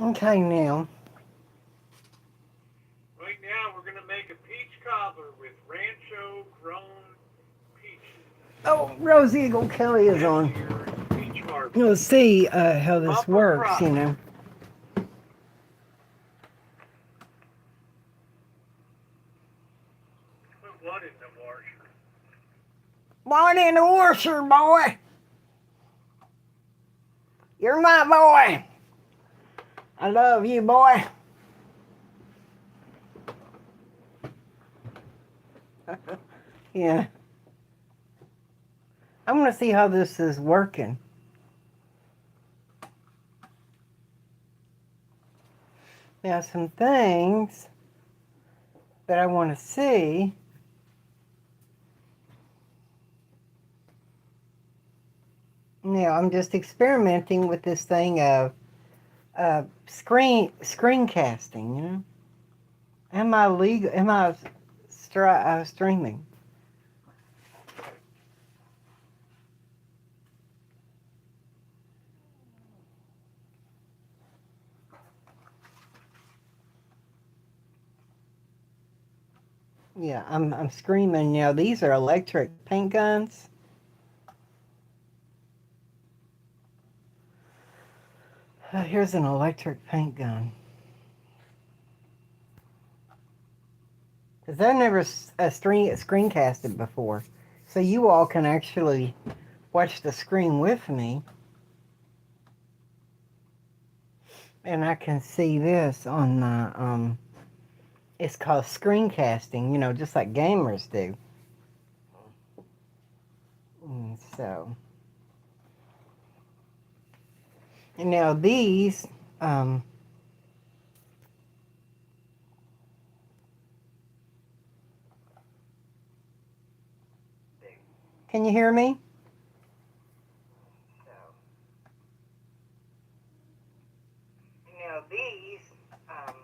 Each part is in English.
Okay, now. Right now, we're going to make a peach cobbler with Rancho grown peaches. Oh, Rose Eagle Kelly is This on. year's peach You'll harvest. see how this Bumper works, crop. you know. Put what in the washer? Born in the washer, boy. You're my boy. I love you, boy. Yeah. I'm going to see how this is working. Now, some things that I want to see. Now, I'm just experimenting with this thing of screencasting, you know. Am I legal? Am I streaming? Yeah, I'm screaming now. These are electric paint guns. Here's an electric paint gun. Because I've never screencasted before. So you all can actually watch the screen with me. And I can see this on my, it's called screencasting, you know, just like gamers do. So, and now these, um, can you hear me? So, now these, um,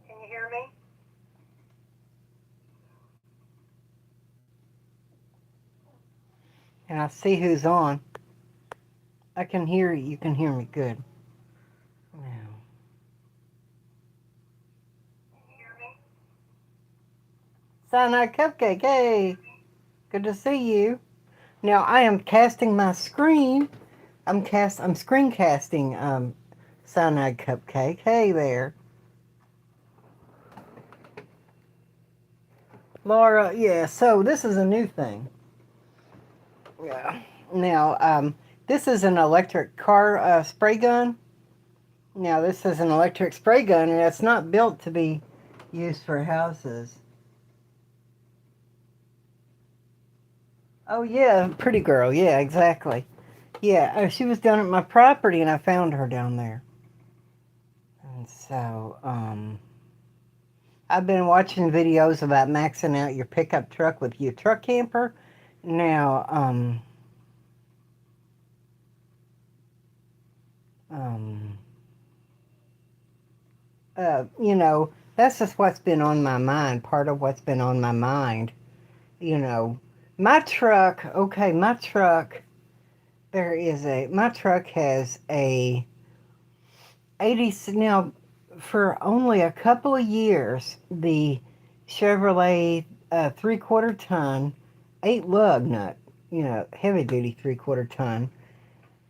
can you hear me? And I see who's on. I can hear you. You can hear me good. Now, Cyanide Cupcake, hey, good to see you. Now I am casting my screen. I'm screencasting Cyanide Cupcake. Hey there. Laura, yeah, so this is a new thing. Yeah. Now, this is an electric car spray gun. Now, this is an electric spray gun, and it's not built to be used for houses. Oh, yeah, pretty girl. Yeah, exactly. Yeah, she was down at my property, and I found her down there. And so, I've been watching videos about maxing out your pickup truck with your truck camper. Now, um, you know, that's just what's been on my mind. Part of what's been on my mind. You know, my truck. Okay, my truck. My truck has a 80 now. For only a couple of years, the Chevrolet 3/4 ton, 8 lug nut, you know, heavy duty 3/4 ton,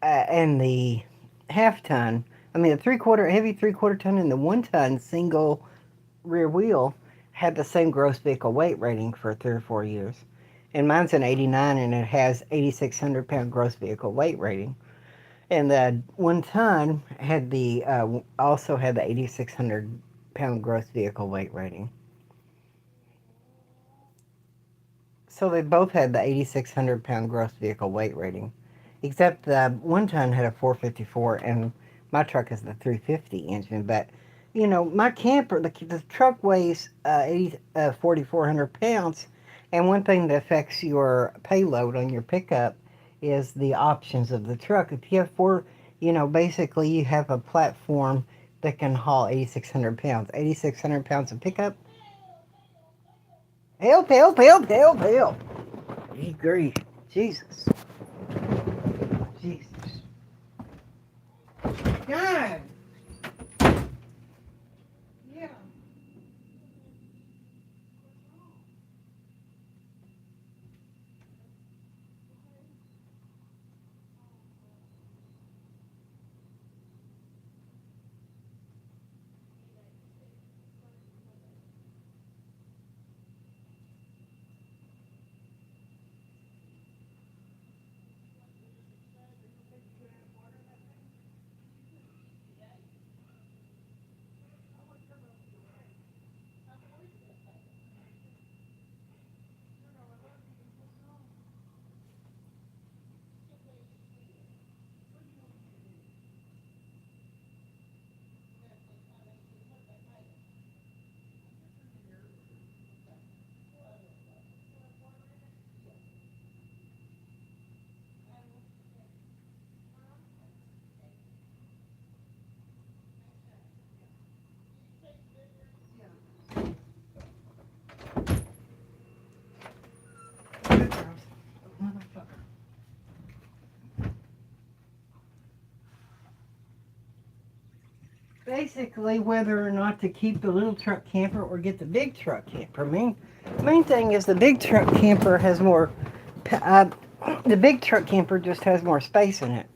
and the half ton. I mean, the heavy 3/4 ton and the 1 ton single rear wheel had the same gross vehicle weight rating for 3 or 4 years. And mine's an 89 and it has 8,600 pound gross vehicle weight rating. And the 1 ton had the also had the 8,600 pound gross vehicle weight rating. So they both had the 8,600 pound gross vehicle weight rating, except the 1 ton had a 454 and my truck is the 350 engine. But you know, my camper, the truck weighs 4,400 pounds, and one thing that affects your payload on your pickup is the options of the truck. If you have you know, basically you have a platform that can haul 8,600 pounds. 8,600 pounds of pickup. Help, help, help, help, help. Good grief. Jesus. Jesus. God. Yeah. Good girls. Motherfucker. Basically, whether or not to keep the little truck camper or get the big truck camper. Main thing is the big truck camper has more. Uh, the big truck camper just has more space in it,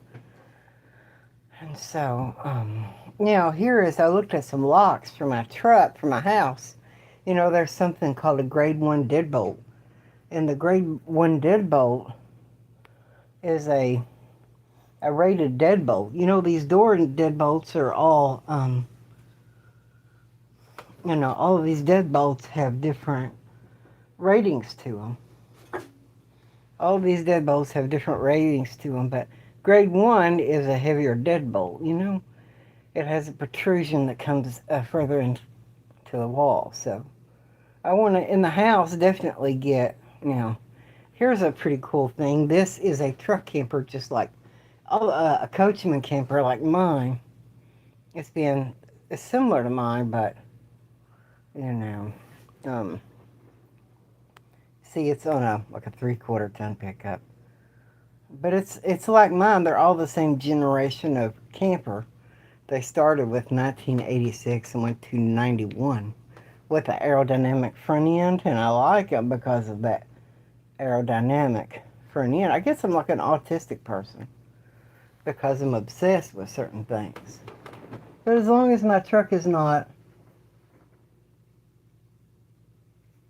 and so here is I looked at some locks for my truck for my house. There's something called a grade 1 deadbolt, and the grade 1 deadbolt is a rated deadbolt. These door deadbolts are all all of these deadbolts have different ratings to them. All of these deadbolts have different ratings to them, but grade 1 is a heavier deadbolt. It has a protrusion that comes further into the wall. So I want to, in the house, definitely get, here's a pretty cool thing. This is a truck camper just like a coachman camper like mine. It's similar to mine, but, you know, um, see, it's on like a 3/4 ton pickup. But it's like mine. They're all the same generation of camper. They started with 1986 and went to 91 with the aerodynamic front end, and I like them because of that aerodynamic front end. I guess I'm like an autistic person because I'm obsessed with certain things. But as long as my truck is not,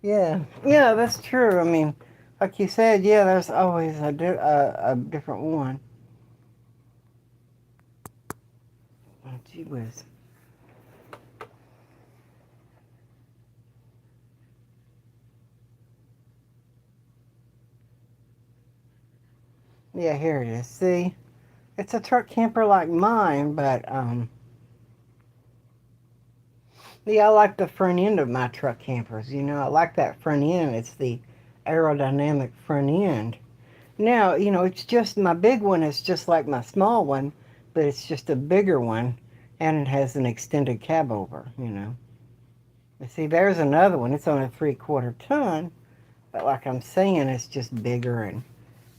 yeah, that's true. I mean, like you said, yeah, there's always a different one. Oh, gee whiz. Yeah, here it is. See, it's a truck camper like mine, but yeah, I like the front end of my truck campers. I like that front end. It's the aerodynamic front end. Now, it's just my big one is just like my small one, but it's just a bigger one, and it has an extended cab over. You see, there's another one. It's on a 3/4 ton, but like I'm saying, it's just bigger and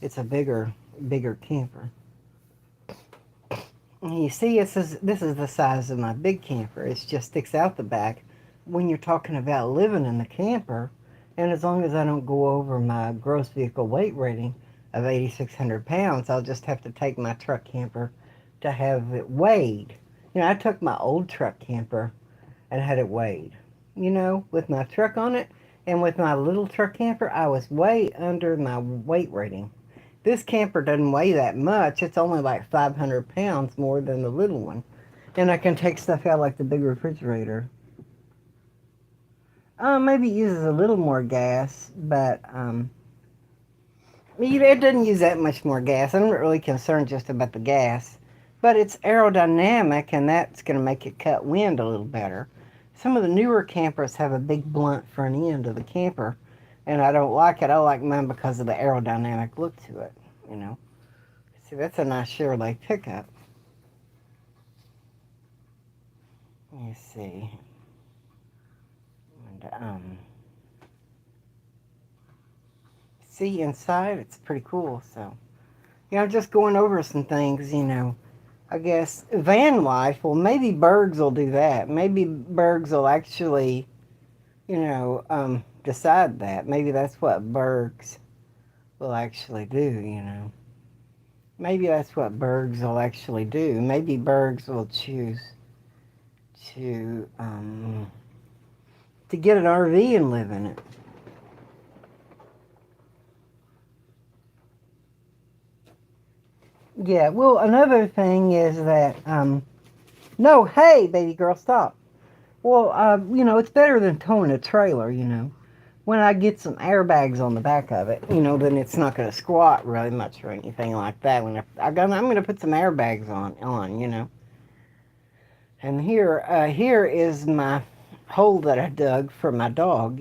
it's a bigger camper. And you see, this is the size of my big camper. It just sticks out the back when you're talking about living in the camper. And as long as I don't go over my gross vehicle weight rating of 8,600 pounds, I'll just have to take my truck camper to have it weighed. I took my old truck camper and had it weighed. With my truck on it and with my little truck camper, I was way under my weight rating. This camper doesn't weigh that much. It's only like 500 pounds more than the little one. And I can take stuff out like the big refrigerator. Maybe it uses a little more gas, but it doesn't use that much more gas. I'm not really concerned just about the gas. But it's aerodynamic, and that's going to make it cut wind a little better. Some of the newer campers have a big blunt front end of the camper, and I don't like it. I like mine because of the aerodynamic look to it, you know. See, that's a nice Chevrolet pickup. Let me see. And, see inside. It's pretty cool. So, just going over some things, I guess van life, well, maybe Bergs will do that. Maybe Bergs will actually, decide that. Maybe that's what Bergs will actually do. Maybe that's what Bergs will actually do. Maybe Bergs will choose to get an RV and live in it. Yeah, well, another thing is that, no, hey, baby girl, stop. Well, it's better than towing a trailer. When I get some airbags on the back of it, then it's not going to squat really much or anything like that. I'm going to put some airbags on. And here is my hole that I dug for my dog.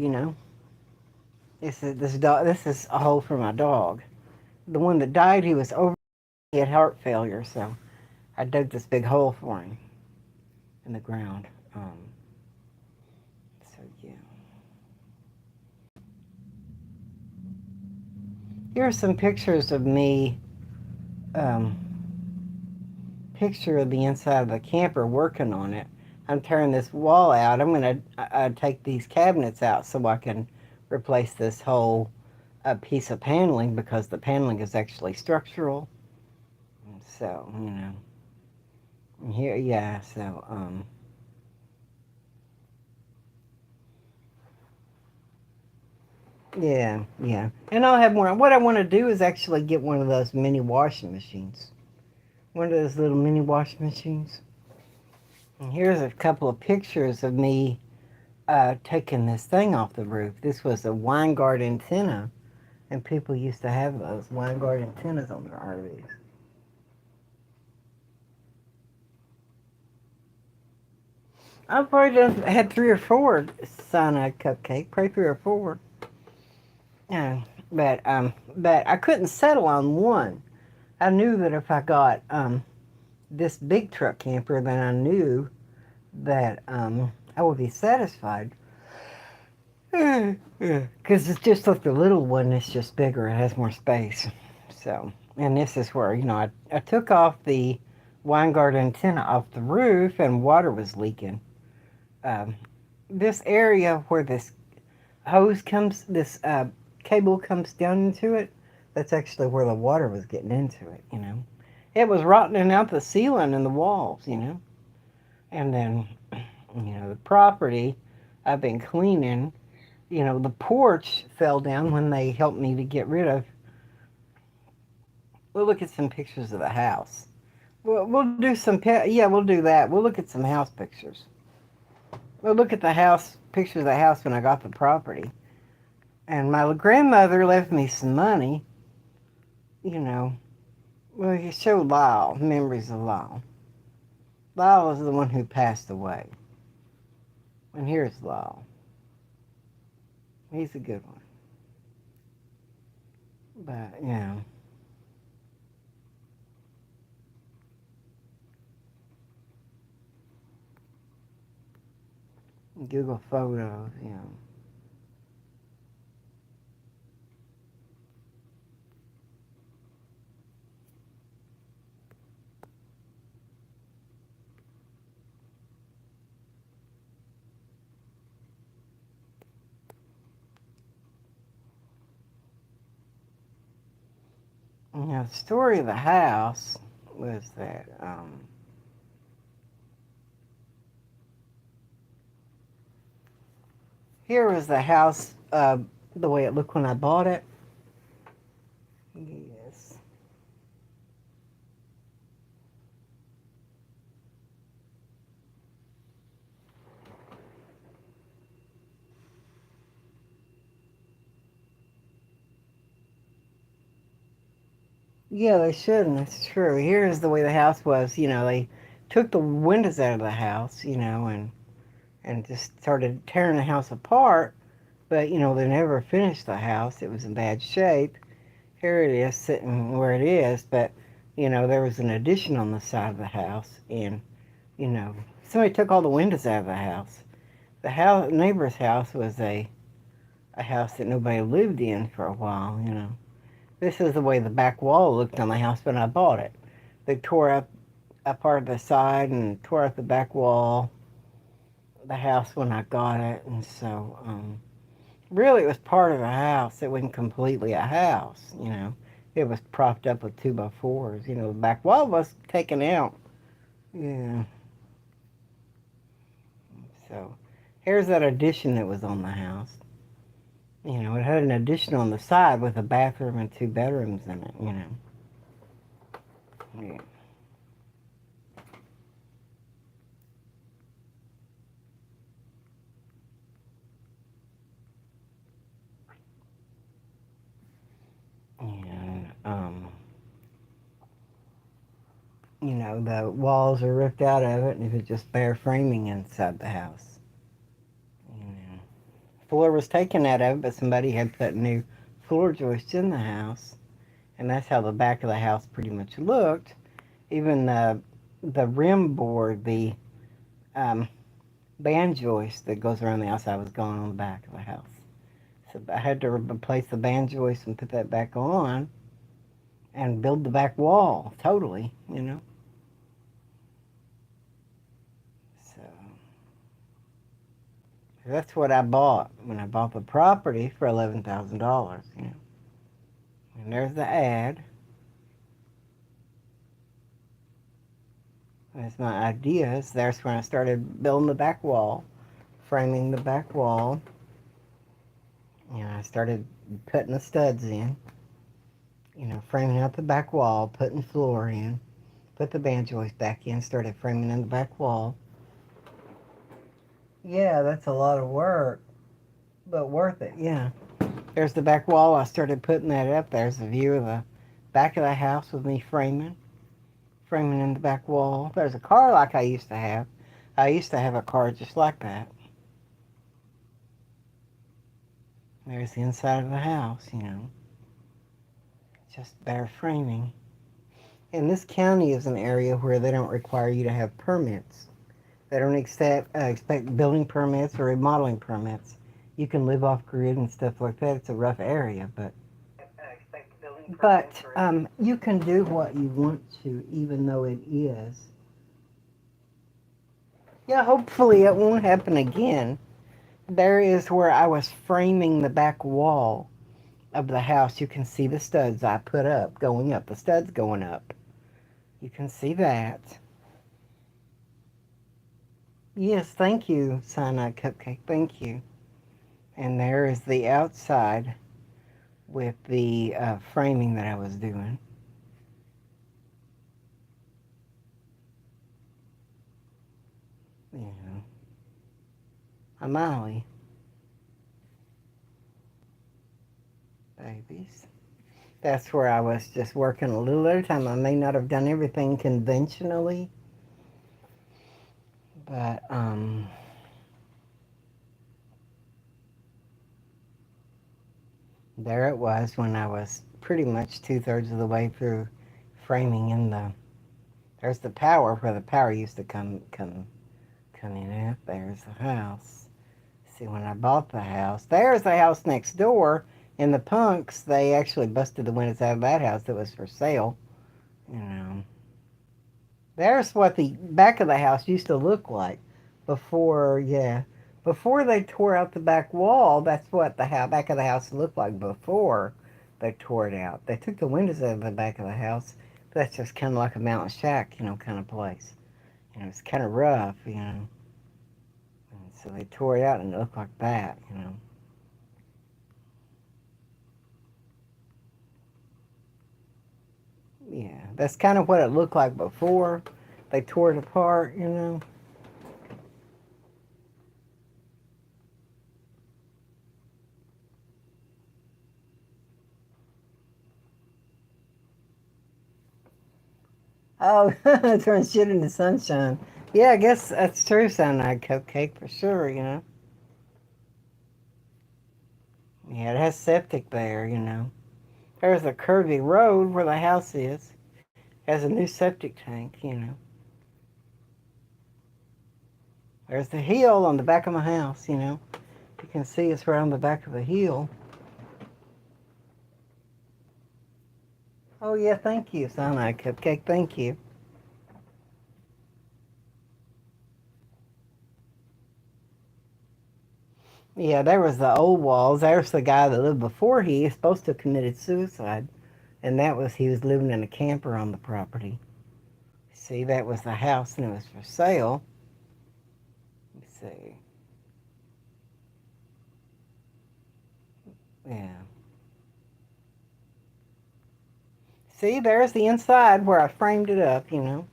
This is a hole for my dog. The one that died, he had heart failure, so I dug this big hole for him in the ground. So yeah. Here are some pictures of me. Um, Picture of the inside of the camper working on it. I'm tearing this wall out. I'm going to take these cabinets out so I can replace this whole piece of paneling because the paneling is actually structural. So, here, yeah, so, yeah, yeah. And I'll have more. What I want to do is actually get one of those mini washing machines. One of those little mini washing machines. And here's a couple of pictures of me taking this thing off the roof. This was a Weingart antenna, and people used to have those Weingart antennas on their RVs. I've probably had 3 or 4 cyanide cupcake, probably 3 or 4. Yeah, but I couldn't settle on one. I knew that if I got this big truck camper, then I knew that I would be satisfied. Because it's just like the little one, it's just bigger, it has more space. So, and this is where, I took off the Weingart antenna off the roof and water was leaking. Um, this area where this this cable comes down into it, that's actually where the water was getting into it. It was rotting out the ceiling and the walls. And then, the property I've been cleaning. The porch fell down when they helped me to get rid of. We'll look at some pictures of the house. We'll do yeah, we'll do that. We'll look at some house pictures. We'll look at the house, pictures of the house when I got the property. And my grandmother left me some money, you know. Well, you show Lyle, memories of Lyle. Lyle is the one who passed away. And here's Lyle. He's a good one. But, Google Photos. The story of the house was that, here was the house, the way it looked when I bought it. Yes. Yeah, they shouldn't. It's true. Here's the way the house was. They took the windows out of the house, and just started tearing the house apart. But, they never finished the house. It was in bad shape. Here it is sitting where it is. But, there was an addition on the side of the house. And, somebody took all the windows out of the house. The neighbor's house was a a house that nobody lived in for a while, you know. This is the way the back wall looked on the house when I bought it. They tore up a part of the side and tore up the back wall of the house when I got it, and so really it was part of the house. It wasn't completely a house, you know. It was propped up with 2x4s. You know, the back wall was taken out. Yeah. So here's that addition that was on the house. You know, it had an addition on the side with a bathroom and 2 bedrooms in it, you know. Yeah. And, you know, the walls are ripped out of it and it was just bare framing inside the house. You know. Floor was taken out of it, but somebody had put new floor joists in the house. And that's how the back of the house pretty much looked. Even the rim board, the um, band joist that goes around the outside was gone on the back of the house. So I had to replace the band joist and put that back on and build the back wall totally, you know. So that's what I bought when I bought the property for $11,000, you know. And there's the ad. There's my ideas. There's when I started building the back wall, framing the back wall. You know, I started putting the studs in, you know, framing out the back wall, putting floor in, put the band joist back in, started framing in the back wall. Yeah, that's a lot of work, but worth it, yeah. There's the back wall. I started putting that up. There's a view of the back of the house with me framing in the back wall. There's a car like I used to have. I used to have a car just like that. There's the inside of the house, you know, just bare framing. And this county is an area where they don't require you to have permits. They don't expect building permits or remodeling permits. You can live off grid and stuff like that. It's a rough area, but you can do what you want to, even though it is. Yeah, hopefully it won't happen again. There is where I was framing the back wall of the house. You can see the studs I put up, going up, the studs going up. You can see that. Yes, thank you, Cyanide Cupcake, thank you. And there is the outside with the framing that I was doing. You know, a Molly, babies. That's where I was just working a little at a time. I may not have done everything conventionally, but there it was when I was pretty much 2/3 of the way through framing in the. There's the power where the power used to come in at. There's the house. See, when I bought the house, there's the house next door. In the punks, they actually busted the windows out of that house that was for sale. You know, there's what the back of the house used to look like before. Yeah, before they tore out the back wall. That's what the back of the house looked like before they tore it out. They took the windows out of the back of the house. That's just kind of like a mountain shack, you know, kind of place. You know, it's kind of rough, you know. And so they tore it out and it looked like that, you know. Yeah, that's kind of what it looked like before they tore it apart, you know. Oh, throwing shit in the sunshine. Yeah, I guess that's true, Cyanide Cupcake, for sure, you know. Yeah, it has septic there, you know. There's a curvy road where the house is. Has a new septic tank, you know. There's the hill on the back of my house, you know. You can see it's right on the back of a hill. Oh yeah, thank you, Cyanide Cupcake, thank you. Yeah, there was the old walls. There's the guy that lived before he is supposed to have committed suicide. And that was, he was living in a camper on the property. See, that was the house and it was for sale. Let's see. Yeah. See, there's the inside where I framed it up, you know.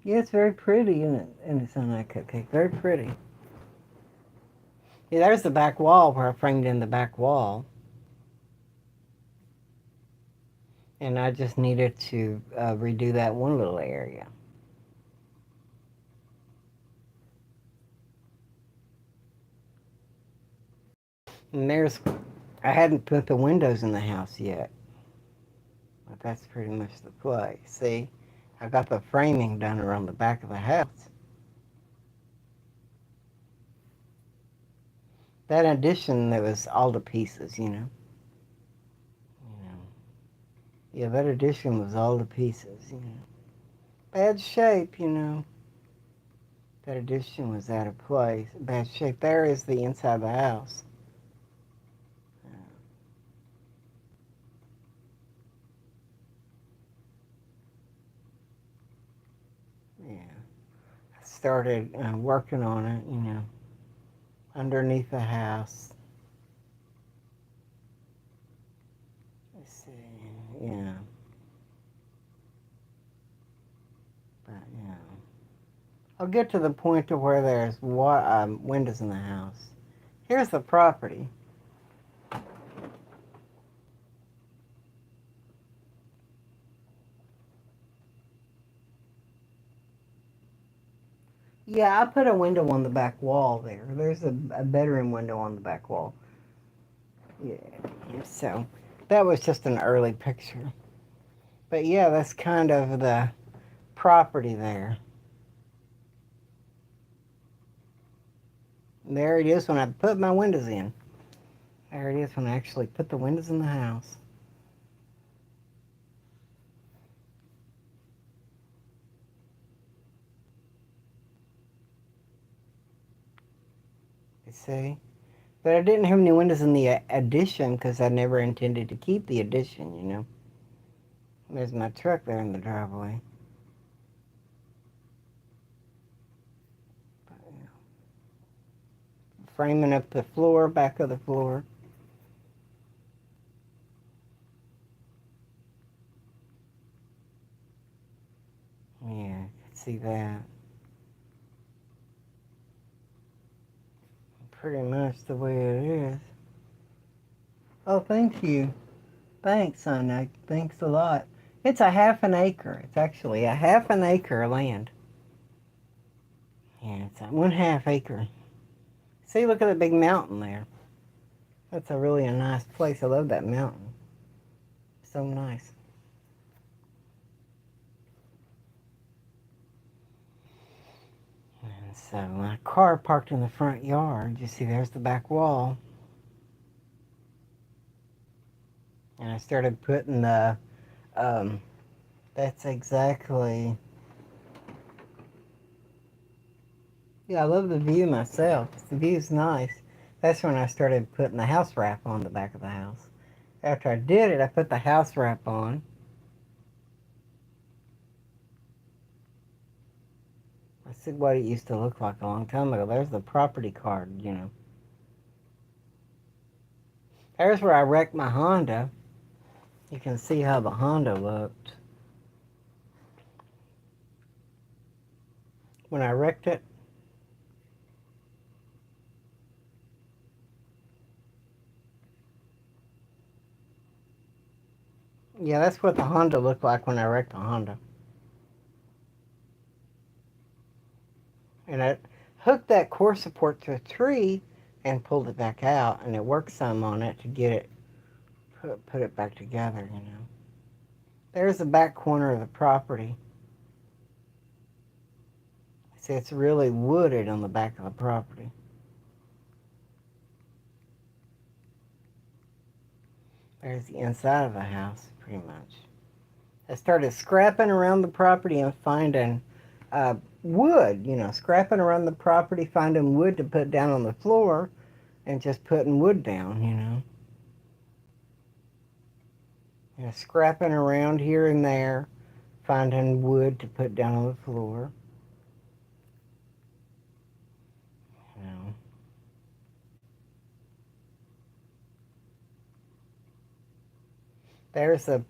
Yeah, it's very pretty, isn't it? And it's on that cupcake. Very pretty. Yeah, there's the back wall where I framed in the back wall. And I just needed to redo that one little area. And there's, I hadn't put the windows in the house yet. But that's pretty much the play. See, I got the framing done around the back of the house. That addition, that was all the pieces, you know. Yeah, that addition was all the pieces, you know. Bad shape, you know. That addition was out of place. Bad shape. There is the inside of the house. Yeah. I started working on it, you know, underneath the house. Let's see. Yeah. But, yeah. I'll get to the point to where there's windows in the house. Here's the property. Yeah, I put a window on the back wall there. There's a bedroom window on the back wall. Yeah, so that was just an early picture. But yeah, that's kind of the property there. There it is when I put my windows in. There it is when I actually put the windows in the house. You see? But I didn't have any windows in the addition because I never intended to keep the addition, you know. There's my truck there in the driveway. But, yeah. Framing up the floor, back of the floor. Yeah, you can see that. Pretty much the way it is. Oh, thank you. Thanks, son. Thanks a lot. It's a half an acre. It's actually a half an acre of land. Yeah, it's a 1/2 acre. See, look at the big mountain there. That's a nice place. I love that mountain. So nice. And so my car parked in the front yard. You see, there's the back wall. And I started putting the, that's exactly, yeah, I love the view myself. The view's nice. That's when I started putting the house wrap on the back of the house. After I did it, I put the house wrap on. I see what it used to look like a long time ago. There's the property card, you know. There's where I wrecked my Honda. You can see how the Honda looked when I wrecked it. Yeah, that's what the Honda looked like when I wrecked the Honda. And I hooked that core support to a tree and pulled it back out, and it worked some on it to get it, put it back together, you know. There's the back corner of the property. See, it's really wooded on the back of the property. There's the inside of the house, pretty much. I started scrapping around the property and finding wood, scrapping around the property, finding wood to put down on the floor, and just putting wood down. Scrapping around here and there, finding wood to put down on the floor. You know. There's the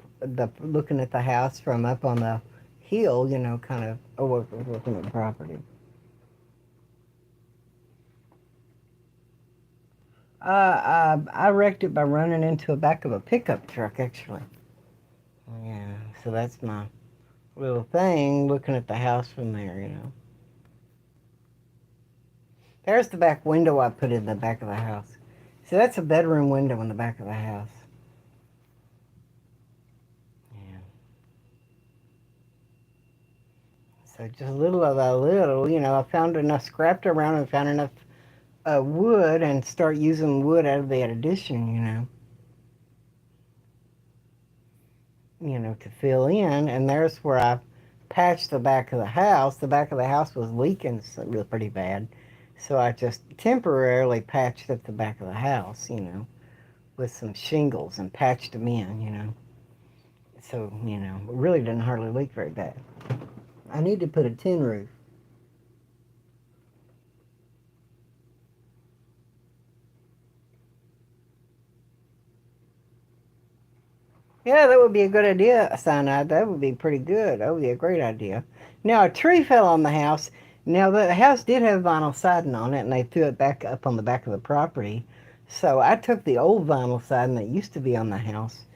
looking at the house from up on the hill, kind of overlooking the property. I wrecked it by running into the back of a pickup truck, actually. Yeah, so that's my little thing, looking at the house from there. There's the back window I put in the back of the house. So that's a bedroom window in the back of the house. Yeah. So just little by little, I found enough, scrapped around and found enough wood and start using wood out of that addition. To fill in. And there's where I patched the back of the house. The back of the house was leaking really pretty bad. So I just temporarily patched up the back of the house, with some shingles and patched them in. So, it really didn't hardly leak very bad. I need to put a tin roof. Yeah, that would be a good idea, Cyanide. That would be pretty good. That would be a great idea. Now, a tree fell on the house. Now, the house did have vinyl siding on it, and they threw it back up on the back of the property. So I took the old vinyl siding that used to be on the house,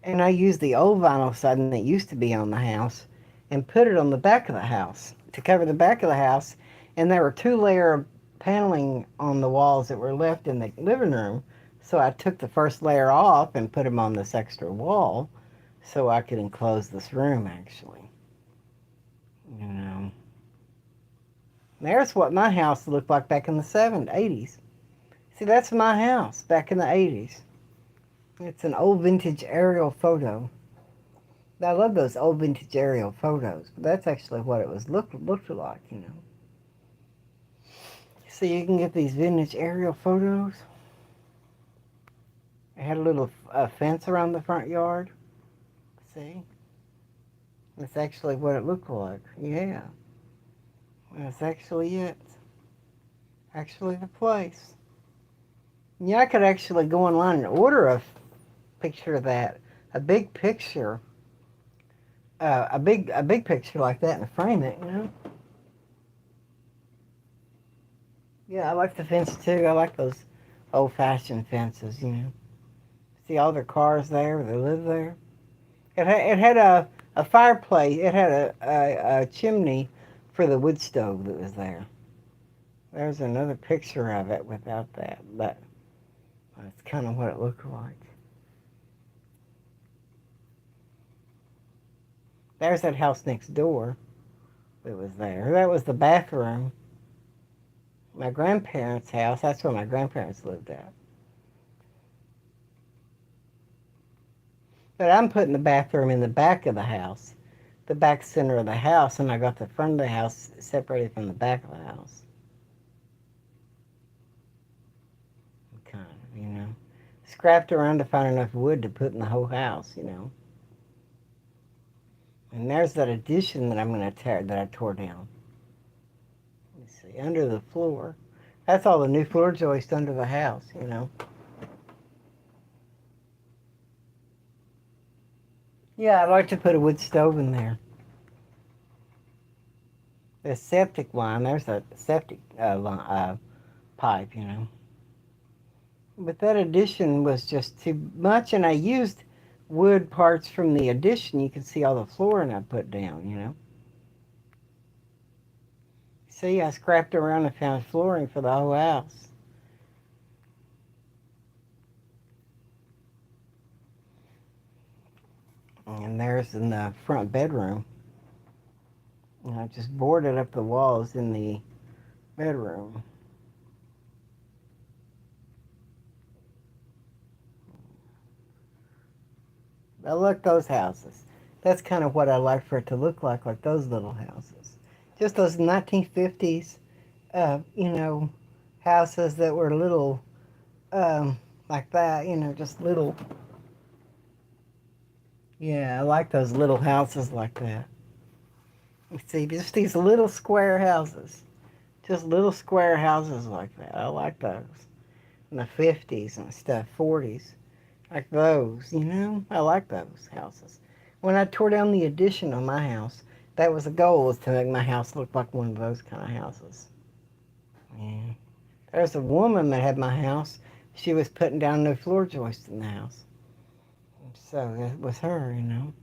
and I used the old vinyl siding that used to be on the house and put it on the back of the house to cover the back of the house. And there were two-layer of paneling on the walls that were left in the living room. So I took the first layer off and put them on this extra wall so I could enclose this room, actually. You know. There's what my house looked like back in the 70s, 80s. See, that's my house back in the 80s. It's an old vintage aerial photo. I love those old vintage aerial photos, but that's actually what it was looked like. So you can get these vintage aerial photos. It had a little fence around the front yard. See? That's actually what it looked like. Yeah. That's actually it. Actually the place. Yeah, I could actually go online and order a picture of that. A big picture. A big picture like that and frame it. Yeah, I like the fence too. I like those old-fashioned fences. See all their cars there, they live there. It had a fireplace. It had a chimney for the wood stove that was there. There's another picture of it without that, but that's kind of what it looked like. There's that house next door that was there. That was the bathroom. My grandparents' house. That's where my grandparents lived at. But I'm putting the bathroom in the back of the house, the back center of the house, and I got the front of the house separated from the back of the house. Kind of. Scrapped around to find enough wood to put in the whole house. And there's that addition that I'm going to tear, that I tore down. Let me see, under the floor. That's all the new floor joist under the house. Yeah, I'd like to put a wood stove in there. The septic line, there's a septic pipe. But that addition was just too much, and I used wood parts from the addition. You can see all the flooring I put down. See, I scrapped around and found flooring for the whole house. And there's in the front bedroom. And I just boarded up the walls in the bedroom. I like those houses. That's kind of what I like for it to look like those little houses. Just those 1950s, you know, houses that were little, like that, you know, just little. Yeah, I like those little houses like that. You see, just these little square houses. Just little square houses like that. I like those. In the 50s and stuff, 40s. Like those, you know? I like those houses. When I tore down the addition on my house, that was the goal, was to make my house look like one of those kind of houses. Yeah. There's a woman that had my house. She was putting down new floor joists in the house. So it was her, you know.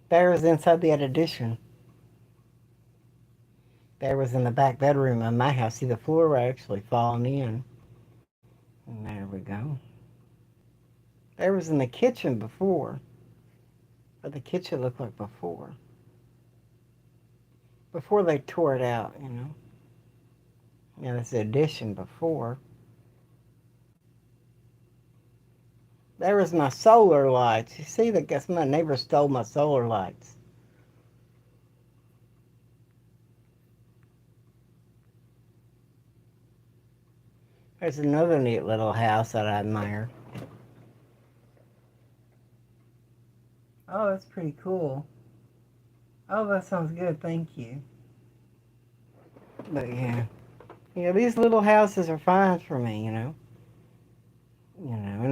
There was inside the addition. There was in the back bedroom of my house. See, the floor was actually falling in. And there we go. There was in the kitchen before. But the kitchen looked like before. Before they tore it out, you know. Yeah, that's the addition before. There was my solar lights. You see, I guess my neighbor stole my solar lights. There's another neat little house that I admire. Oh, that's pretty cool. Oh, that sounds good. Thank you. But yeah, these little houses are fine for me. And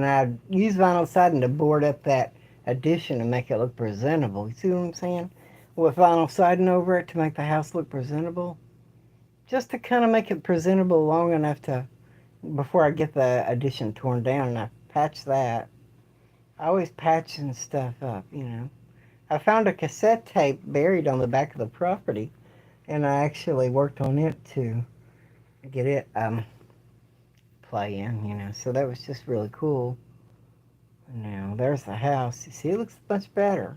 I use vinyl siding to board up that addition and make it look presentable. You see what I'm saying? With vinyl siding over it to make the house look presentable, just to kind of make it presentable long enough to before I get the addition torn down, and I patch that. I always patching stuff up. I found a cassette tape buried on the back of the property, and I actually worked on it to get it playing. So that was just really cool. Now, there's the house. You see, it looks much better.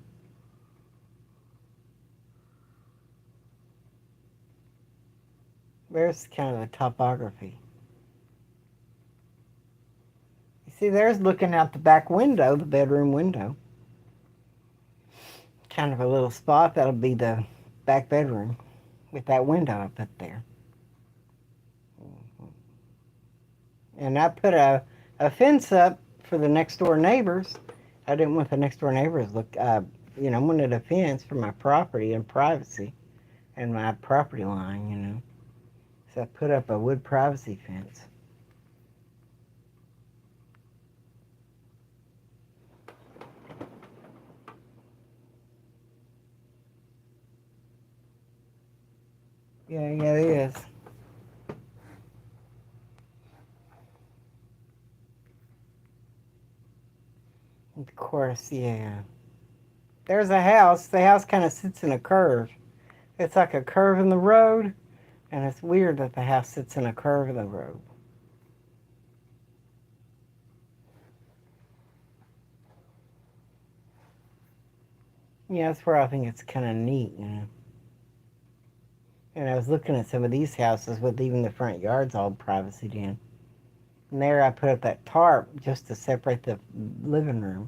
There's kind of the topography. You see, there's looking out the back window, the bedroom window. Kind of a little spot that'll be the back bedroom with that window I put there. And I put a fence up for the next door neighbors. I didn't want the next door neighbors to look, I wanted a fence for my property and privacy and my property line. So I put up a wood privacy fence. Yeah, yeah, it is. Of course, yeah. There's a house. The house kind of sits in a curve. It's like a curve in the road, and it's weird that the house sits in a curve in the road. Yeah, that's where I think it's kind of neat. And I was looking at some of these houses with even the front yards all privacyed in. And there I put up that tarp just to separate the living room,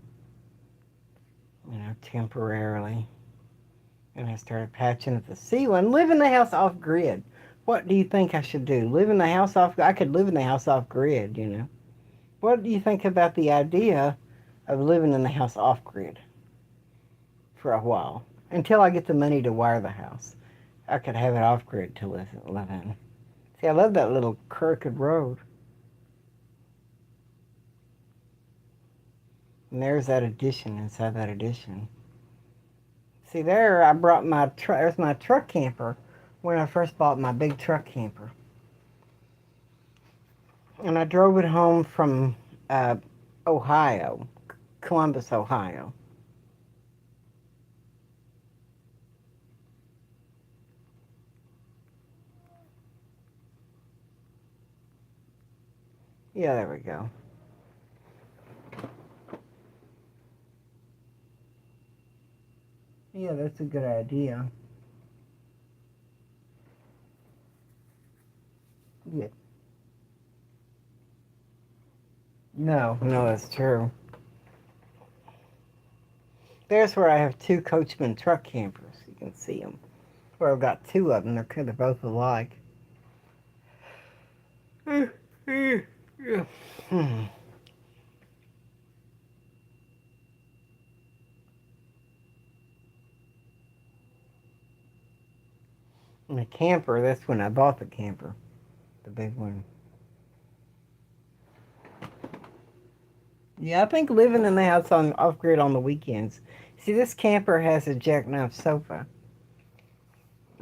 temporarily. And I started patching at the ceiling. Live in the house off grid. What do you think I should do? Live in the house off? I could live in the house off grid. What do you think about the idea of living in the house off grid for a while until I get the money to wire the house? I could have it off grid to live in. See, I love that little crooked road. And there's that addition inside that addition. See, there I brought my truck. There's my truck camper when I first bought my big truck camper. And I drove it home from uh, Ohio, Columbus, Ohio. Yeah, there we go. Yeah, that's a good idea. Yeah. No, no, that's true. There's where I have two Coachman truck campers. You can see them. Where I've got two of them. They're kind of both alike. Hmm. And the camper, that's when I bought the camper. The big one. Yeah, I think living in the house on off grid on the weekends. See, this camper has a jackknife sofa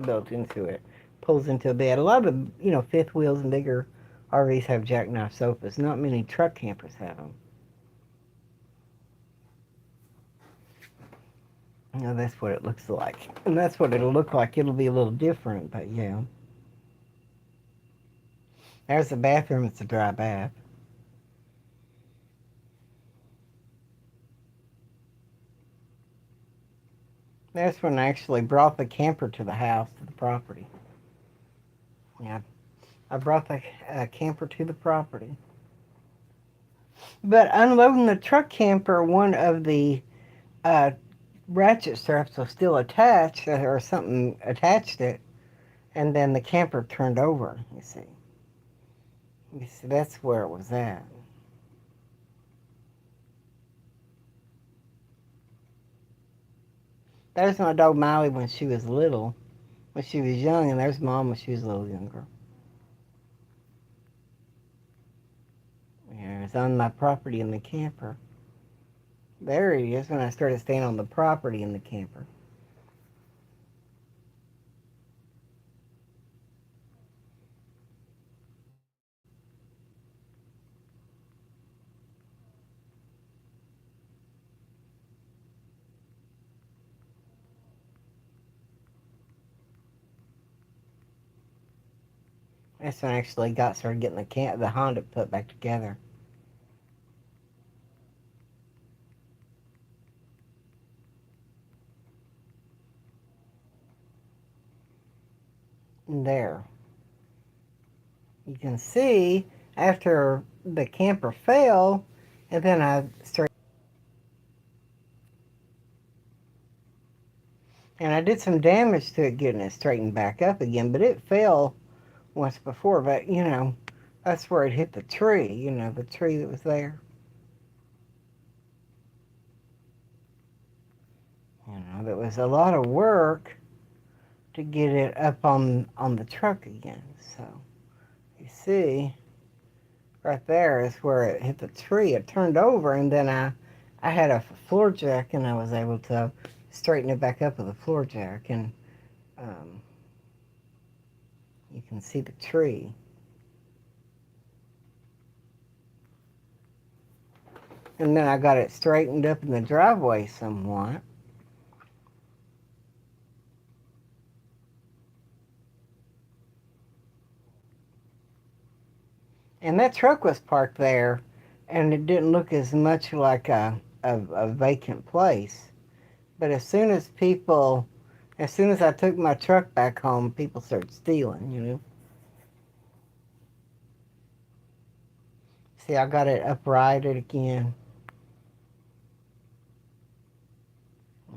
built into it. Pulls into a bed. A lot of the, fifth wheels and bigger RVs have jackknife sofas. Not many truck campers have them. That's what it looks like. And that's what it'll look like. It'll be a little different, but yeah. There's the bathroom. It's a dry bath. There's when I actually brought the camper to the house, to the property. Yeah, I brought the camper to the property. But unloading the truck camper, one of the uh, ratchet straps was still attached, or something attached it, and then the camper turned over. You see, that's where it was at. There's my dog Molly when she was little, when she was young, and there's Mom when she was a little younger. Yeah, it's on my property in the camper. There he is when I started staying on the property in the camper. That's when I actually got started getting the Honda put back together. And there, you can see after the camper fell, and then I started, and I did some damage to it getting it straightened back up again. But it fell once before. But that's where it hit the tree. The tree that was there. There was a lot of work to get it up on the truck again. So you see, right there is where it hit the tree. It turned over, and then I had a floor jack, and I was able to straighten it back up with a floor jack, and um, you can see the tree. And then I got it straightened up in the driveway somewhat. And that truck was parked there, and it didn't look as much like a vacant place. But as soon as I took my truck back home, people started stealing. See, I got it uprighted again,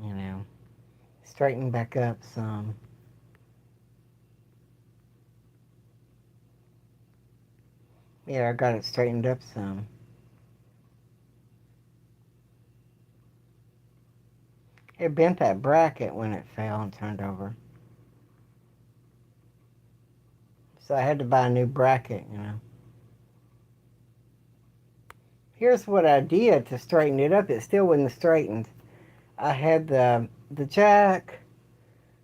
you know, straightened back up some. Yeah, I got it straightened up some. It bent that bracket when it fell and turned over. So I had to buy a new bracket. Here's what I did to straighten it up. It still wasn't straightened. I had the jack,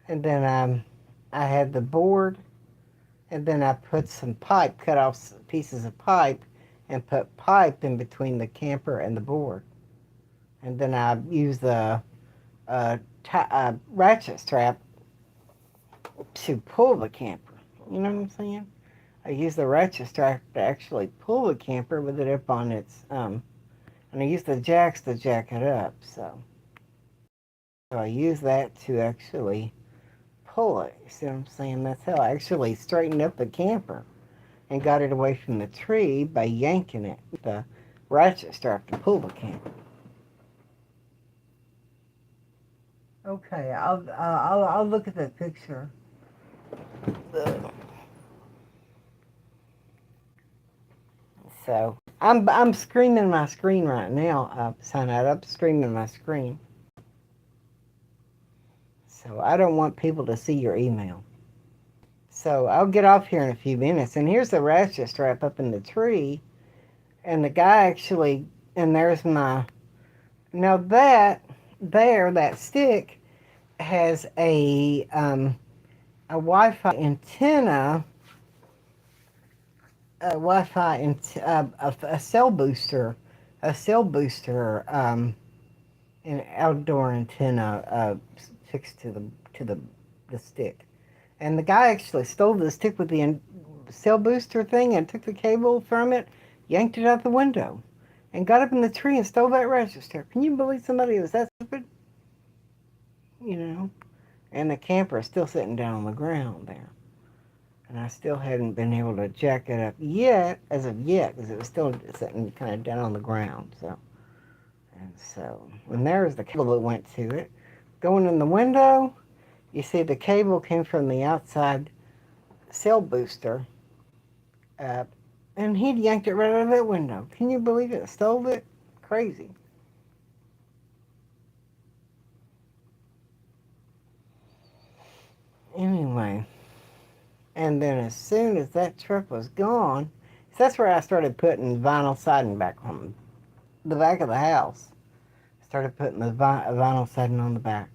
and then I had the board, and then I put some pipe, cut off pieces of pipe, and put pipe in between the camper and the board. And then I used the ratchet strap to pull the camper. You know what I'm saying? I used the ratchet strap to actually pull the camper with it up on its, and I used the jacks to jack it up. So I used that to actually pull it. You see what I'm saying? That's how I actually straightened up the camper. and got it away from the tree by yanking it with the ratchet strap to pull the camper. Okay, I'll look at that picture. So I'm screaming my screen right now. Sign that up, screaming my screen. So I don't want people to see your email. So I'll get off here in a few minutes. And here's the ratchet strap up in the tree. And the guy actually, and there's my, now that stick has a Wi-Fi antenna, a cell booster, an outdoor antenna fixed to the stick. And the guy actually stole the stick with the cell booster thing and took the cable from it, yanked it out the window, and got up in the tree and stole that register. Can you believe somebody was that stupid? You know? And the camper is still sitting down on the ground there. And I still hadn't been able to jack it up yet, as of yet, because it was still sitting kind of down on the ground. And there's the cable that went to it. Going in the window, you see the cable came from the outside cell booster, uh, and he'd yanked it right out of that window. Can you believe it? Stole it? Crazy. Anyway, and then as soon as that truck was gone, so that's where I started putting vinyl siding back on the back of the house. Started putting the vinyl siding on the back.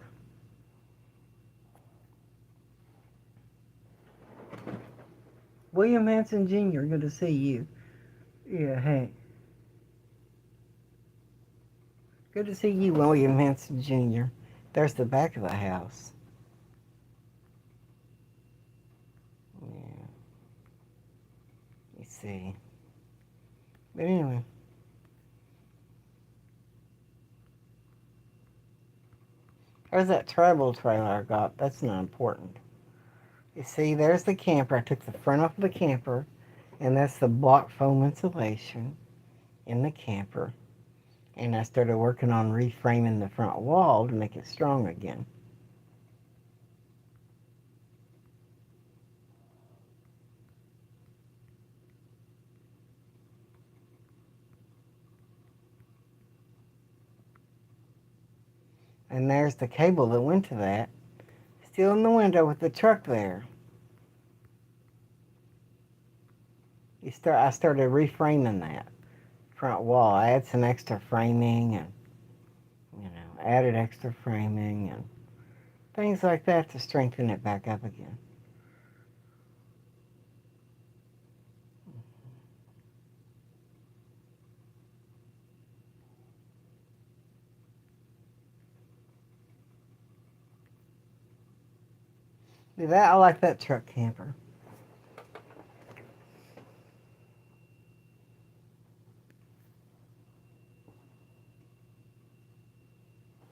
William Hanson Jr., good to see you. Yeah, hey. Good to see you, William Hanson Jr. There's the back of the house. Yeah. You see. But anyway. There's that travel trailer I got. That's not important. You see, there's the camper. I took the front off of the camper, and that's the block foam insulation in the camper. And I started working on reframing the front wall to make it strong again. And there's the cable that went to that. Still in the window with the truck there. I started reframing that front wall. I had some extra framing and, added extra framing and things like that to strengthen it back up again. I like that truck camper.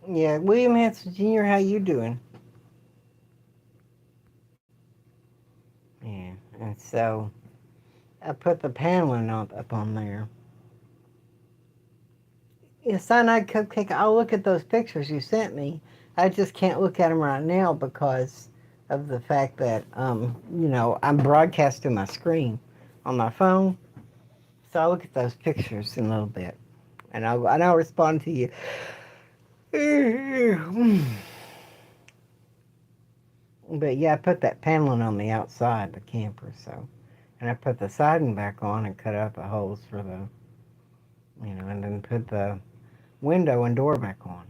Yeah, William Hanson Jr., how you doing? Yeah, and so I put the paneling up on there. Yeah, Cyanide Cupcake, I'll look at those pictures you sent me. I just can't look at them right now because of the fact that, I'm broadcasting my screen on my phone. So I'll look at those pictures in a little bit. And I'll respond to you. But yeah, I put that paneling on the outside, the camper, so. And I put the siding back on and cut out the holes for the, and then put the window and door back on.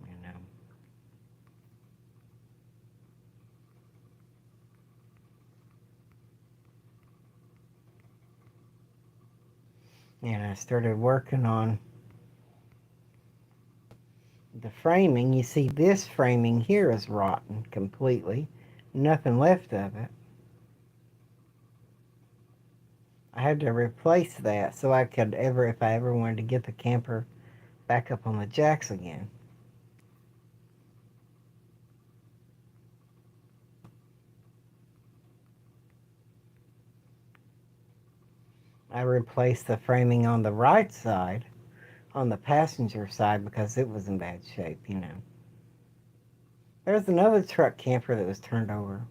You know. And I started working on the framing. You see, this framing here is rotten completely. Nothing left of it. I had to replace that so I could if I ever wanted to get the camper back up on the jacks again. I replaced the framing on the right side, on the passenger side, because it was in bad shape, you know. There's another truck camper that was turned over.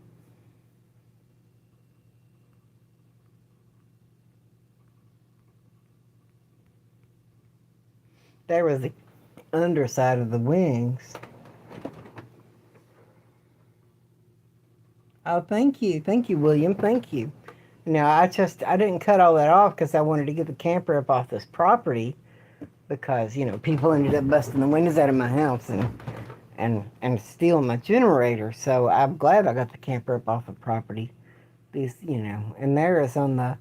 There was the underside of the wings. Oh, thank you, William, thank you. Now I didn't cut all that off because I wanted to get the camper up off this property because people ended up busting the windows out of my house and stealing my generator. So I'm glad I got the camper up off the property. These and there is on the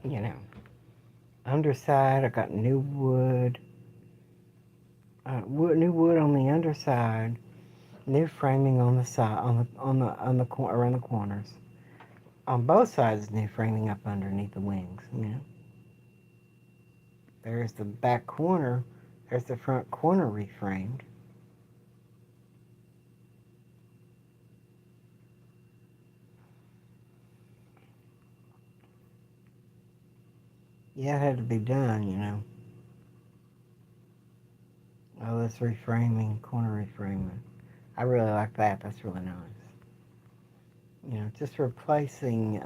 you know underside. I got new wood on the underside, new framing on the side, around the corners. On both sides, new framing up underneath the wings. There's the back corner. There's the front corner reframed. Yeah, it had to be done. Oh, this reframing, corner reframing. I really like that. That's really nice. Just replacing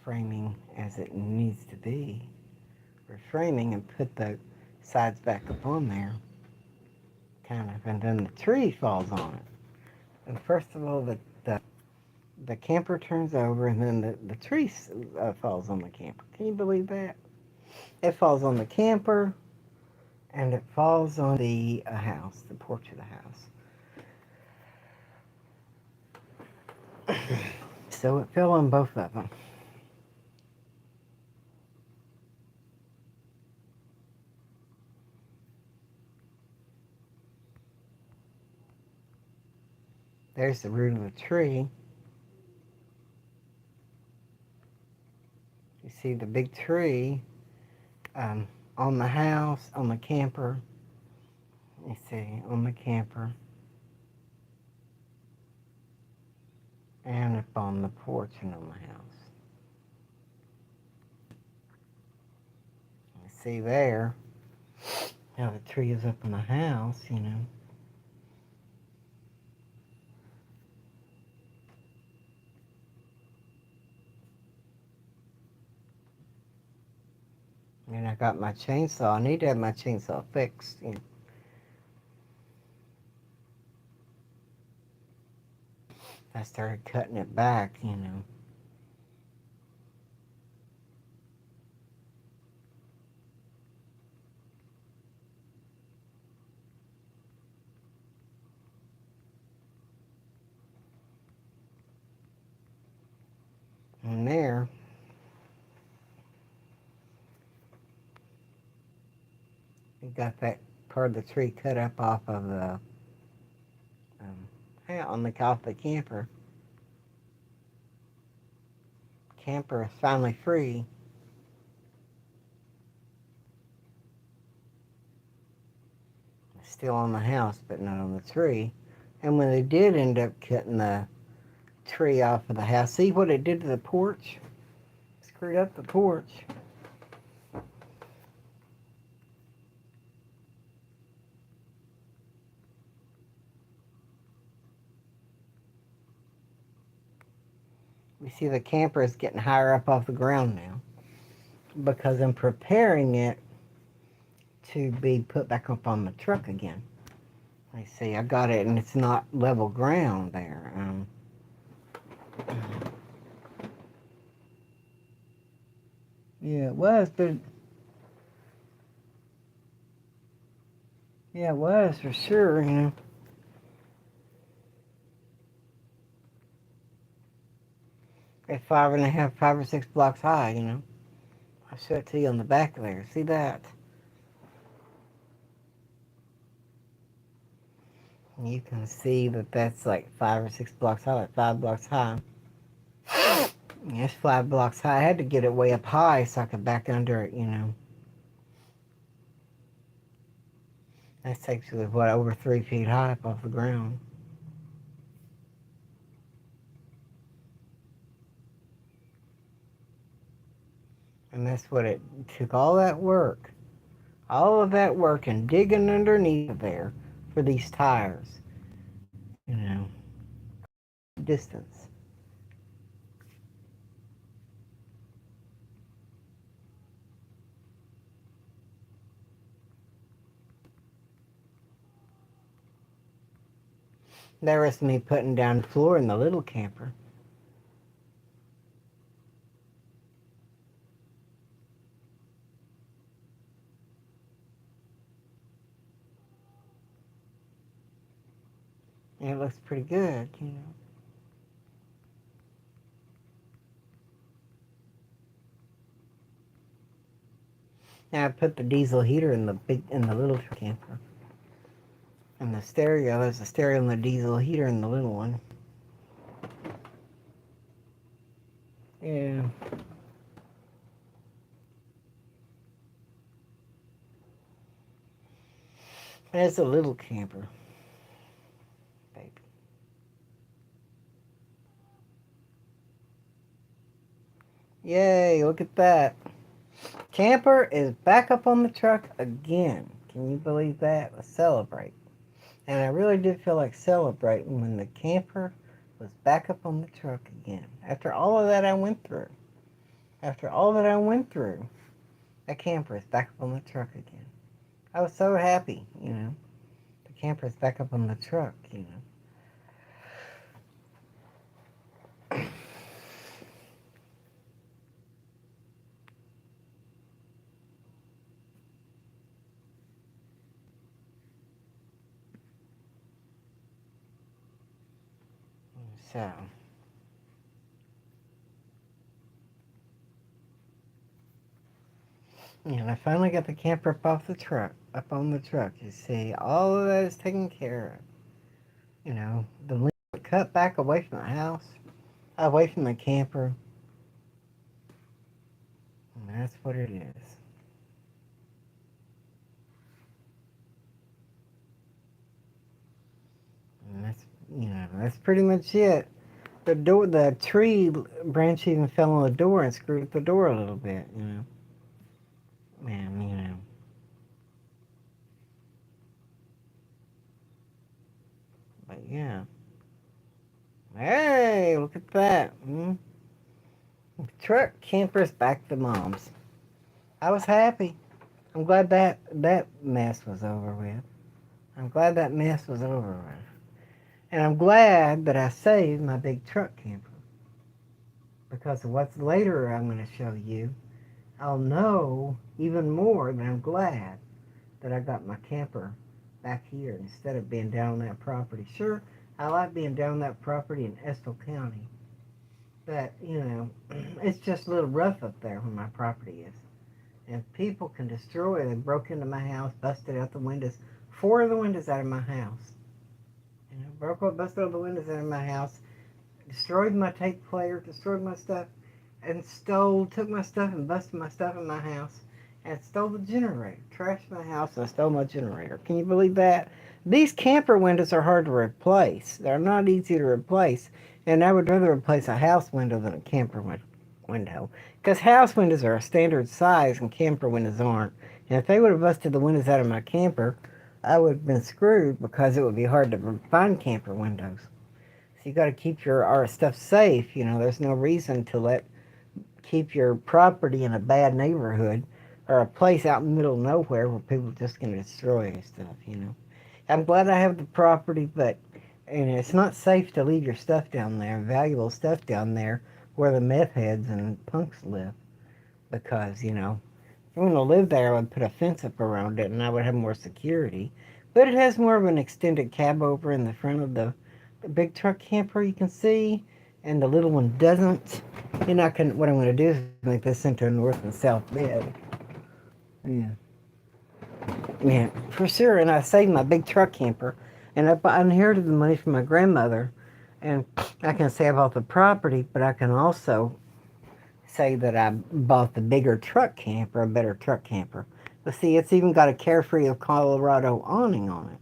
framing as it needs to be. Reframing and put the sides back up on there, kind of, and then the tree falls on it. And first of all, the camper turns over, and then the tree falls on the camper. Can you believe that? It falls on the camper, and it falls on the house, the porch of the house. So it fell on both of them. There's the root of the tree. You see the big tree on the house, on the camper. You see, on the camper. And up on the porch and on the house. You see there, now the tree is up in the house. And I got my chainsaw. I need to have my chainsaw fixed. I started cutting it back. And there, we got that part of the tree cut up off of the, off the camper. Camper is finally free. Still on the house, but not on the tree. And when they did end up cutting the tree off of the house, see what it did to the porch? Screwed up the porch. We see the camper is getting higher up off the ground now because I'm preparing it to be put back up on the truck again. I see, I got it, and it's not level ground there. Yeah, it was, but yeah, it was for sure. It's 5.5, 5 or 6 blocks high. I'll show it to you on the back there. See that? You can see that that's like 5 or 6 blocks high, like 5 blocks high. It's 5 blocks high. I had to get it way up high so I could back under it. That's actually, over 3 feet high up off the ground. And that's what it took, all of that work and digging underneath there for these tires, you know, distance. There was me putting down the floor in the little camper. And it looks pretty good, you know. Now I put the diesel heater in the little camper. And the stereo, there's a stereo and the diesel heater in the little one. Yeah. And it's a little camper, baby. Yay, look at that. Camper is back up on the truck again. Can you believe that? Let's celebrate. And I really did feel like celebrating when the camper was back up on the truck again. After all of that I went through. After all that I went through, that camper is back up on the truck again. I was so happy, you know. The camper is back up on the truck, you know. So, and I finally got the camper up off the truck, up on the truck. You see, all of that is taken care of. You know, the link cut back away from the house, away from the camper. And that's what it is. And that's, you know, that's pretty much it. The tree branch even fell on the door and screwed the door a little bit, you know. Man, you know. But yeah. Hey, look at that. Truck campers back to mom's. I was happy. I'm glad that mess was over with. I'm glad that mess was over with. And I'm glad that I saved my big truck camper. Because of what's later I'm going to show you, I'll know even more that I'm glad that I got my camper back here instead of being down on that property. Sure, I like being down on that property in Estill County. But, you know, it's just a little rough up there where my property is. And people can destroy. They broke into my house, busted out the windows. 4 of the windows out of my house. You know, broke up, busted all the windows out of my house. Destroyed my tape player, destroyed my stuff, and took my stuff and busted my stuff in my house, and stole the generator, trashed my house, and stole my generator. Can you believe that? These camper windows are hard to replace. They're not easy to replace, and I would rather replace a house window than a camper window, because house windows are a standard size and camper windows aren't. And if they would have busted the windows out of my camper, I would have been screwed because it would be hard to find camper windows. So you got to keep our stuff safe. You know, there's no reason to keep your property in a bad neighborhood or a place out in the middle of nowhere where people are just going to destroy stuff. You know, I'm glad I have the property, but and it's not safe to leave your stuff down there, valuable stuff down there, where the meth heads and punks live, because you know, if I'm going to live there, I would put a fence up around it, and I would have more security. But it has more of an extended cab over in the front of the big truck camper you can see, and the little one doesn't. What I'm going to do is make this into a north and south bed. Yeah. Yeah, for sure. And I saved my big truck camper, and I inherited the money from my grandmother, and I can say I bought the property, but I can also say that I bought the bigger truck camper, a better truck camper. But see, it's even got a Carefree of Colorado awning on it.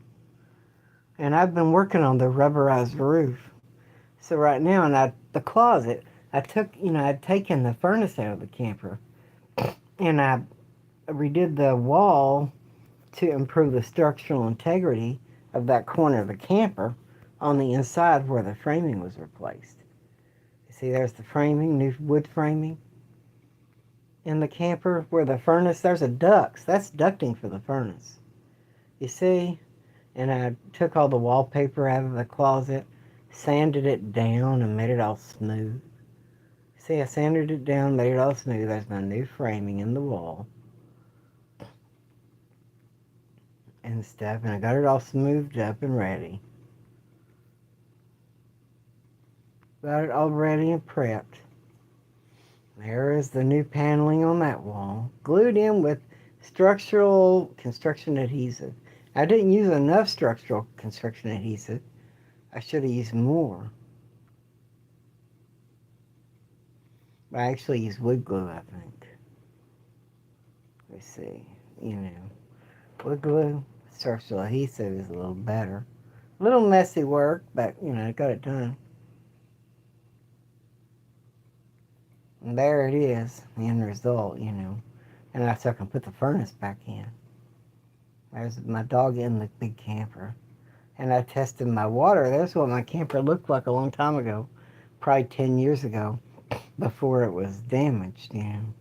And I've been working on the rubberized roof. So right now, the closet, I'd taken the furnace out of the camper. And I redid the wall to improve the structural integrity of that corner of the camper on the inside where the framing was replaced. You see, there's the framing, new wood framing. In the camper where the furnace, there's a ducts. That's ducting for the furnace. You see? And I took all the wallpaper out of the closet, sanded it down, and made it all smooth. See, I sanded it down, made it all smooth. There's my new framing in the wall and stuff, and I got it all smoothed up and ready. Got it all ready and prepped. There is the new paneling on that wall, glued in with structural construction adhesive. I didn't use enough structural construction adhesive. I should have used more. I actually used wood glue, I think. Let's see, wood glue, structural adhesive is a little better. A little messy work, but, I got it done. And there it is, the end result. And I still can put the furnace back in. There's my dog in the big camper. And I tested my water. That's what my camper looked like a long time ago. Probably 10 years ago, before it was damaged. And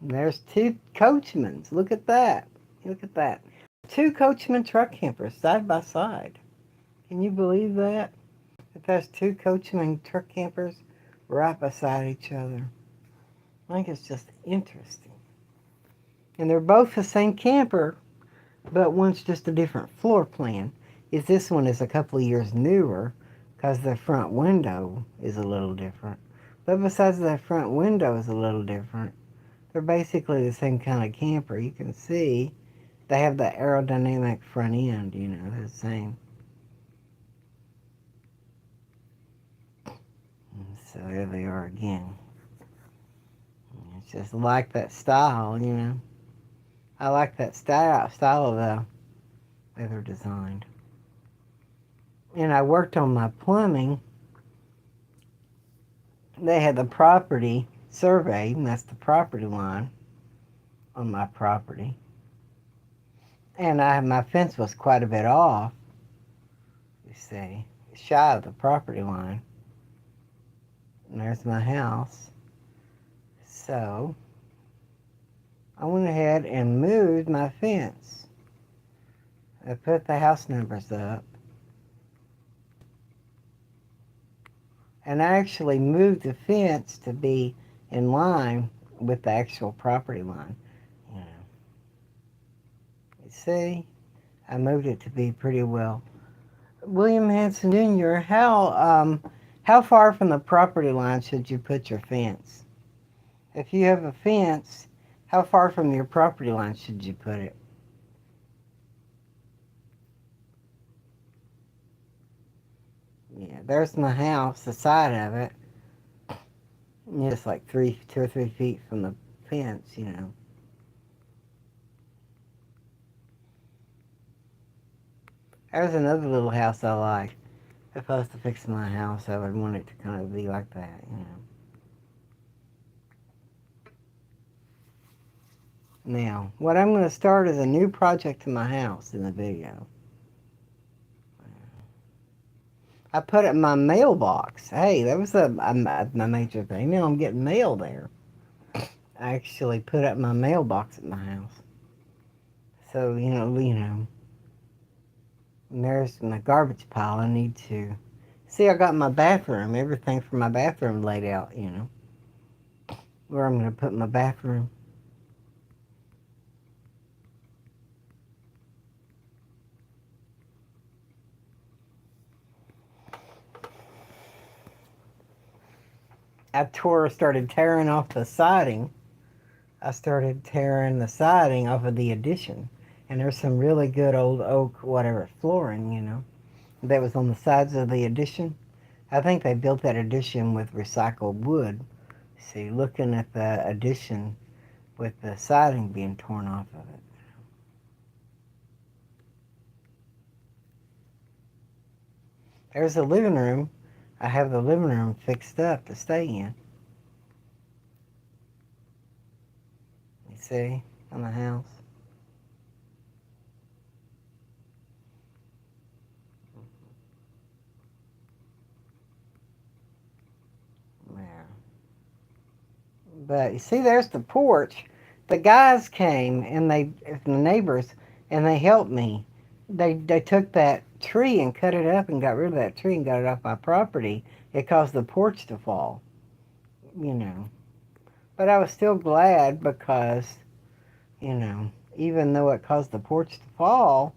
there's two Coachmans. Look at that. Look at that. Two Coachman truck campers side by side. Can you believe that? That there's two Coachman truck campers right beside each other. I think it's just interesting. And they're both the same camper, but one's just a different floor plan. This one is a couple of years newer because the front window is a little different. But besides that front window is a little different, they're basically the same kind of camper. You can see they have the aerodynamic front end, they're the same. So there they are again. It's just like that style. I like that style of the way they're designed. And I worked on my plumbing. They had the property surveyed, and that's the property line on my property. And my fence was quite a bit off, you see, shy of the property line. And there's my house. So I went ahead and moved my fence. I put the house numbers up. And I actually moved the fence to be in line with the actual property line. You see, I moved it to be pretty well. William Hanson Jr., how far from the property line should you put your fence? If you have a fence, how far from your property line should you put it? Yeah, there's my house, the side of it. It's like 2 or 3 feet from the fence. There's another little house I like. If I was to fix my house, I would want it to kind of be like that. Now, what I'm going to start is a new project in my house in the video. I put it in my mailbox. Hey, that was my major thing. Now I'm getting mail there. I actually put up my mailbox at my house. So, and there's my garbage pile. I need to... See, I got my bathroom. Everything for my bathroom laid out, where I'm going to put my bathroom. I started tearing off the siding. I started tearing the siding off of the addition. And there's some really good old oak, whatever, flooring, that was on the sides of the addition. I think they built that addition with recycled wood. See, looking at the addition with the siding being torn off of it. There's the living room I have the living room fixed up to stay in. You see, on the house. Yeah. But you see, there's the porch. The guys came and the neighbors, and they helped me. They took that tree and cut it up and got rid of that tree and got it off my property. It caused the porch to fall, you know. But I was still glad because, you know, even though it caused the porch to fall,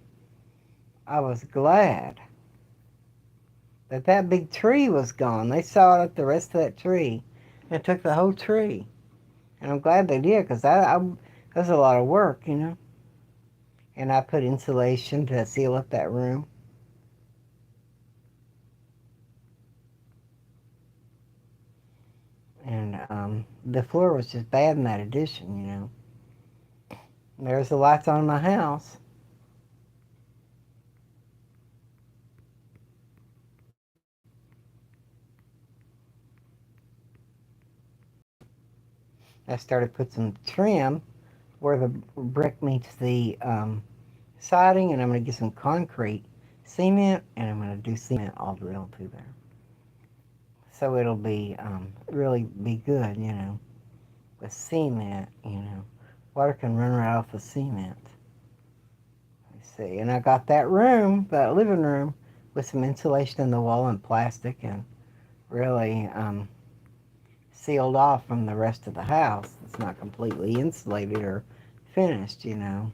I was glad that that big tree was gone. They sawed up the rest of that tree and took the whole tree. And I'm glad they did because that was a lot of work, you know. And I put insulation to seal up that room. And the floor was just bad in that addition, you know. And there's the lights on my house. I started put some trim where the brick meets the siding, and I'm going to get some concrete cement, and I'm going to do cement all drilled through there. So it'll be really be good, you know, with cement, you know. Water can run right off the cement. See, and I got that room, that living room, with some insulation in the wall and plastic, and really sealed off from the rest of the house. It's not completely insulated or finished, you know.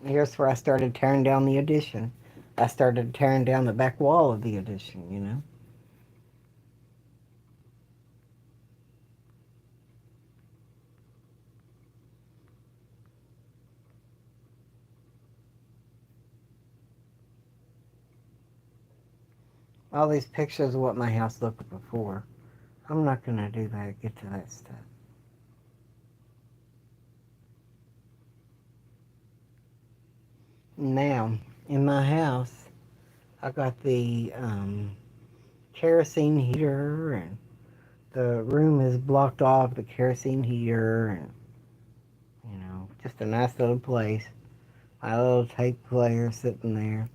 Here's where I started tearing down the addition. I started tearing down the back wall of the addition, you know. All these pictures of what my house looked like before. I'm not going to do that, get to that stuff. Now, in my house, I got the kerosene heater, and the room is blocked off the kerosene heater, and you know, just a nice little place. My little tape player sitting there.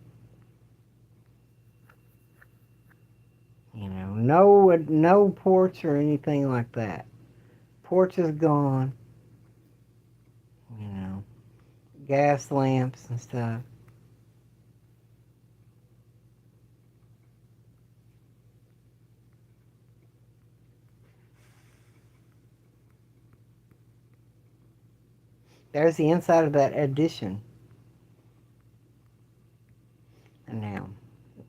You know, no porch or anything like that. Porch is gone. You know, gas lamps and stuff. There's the inside of that addition. And now,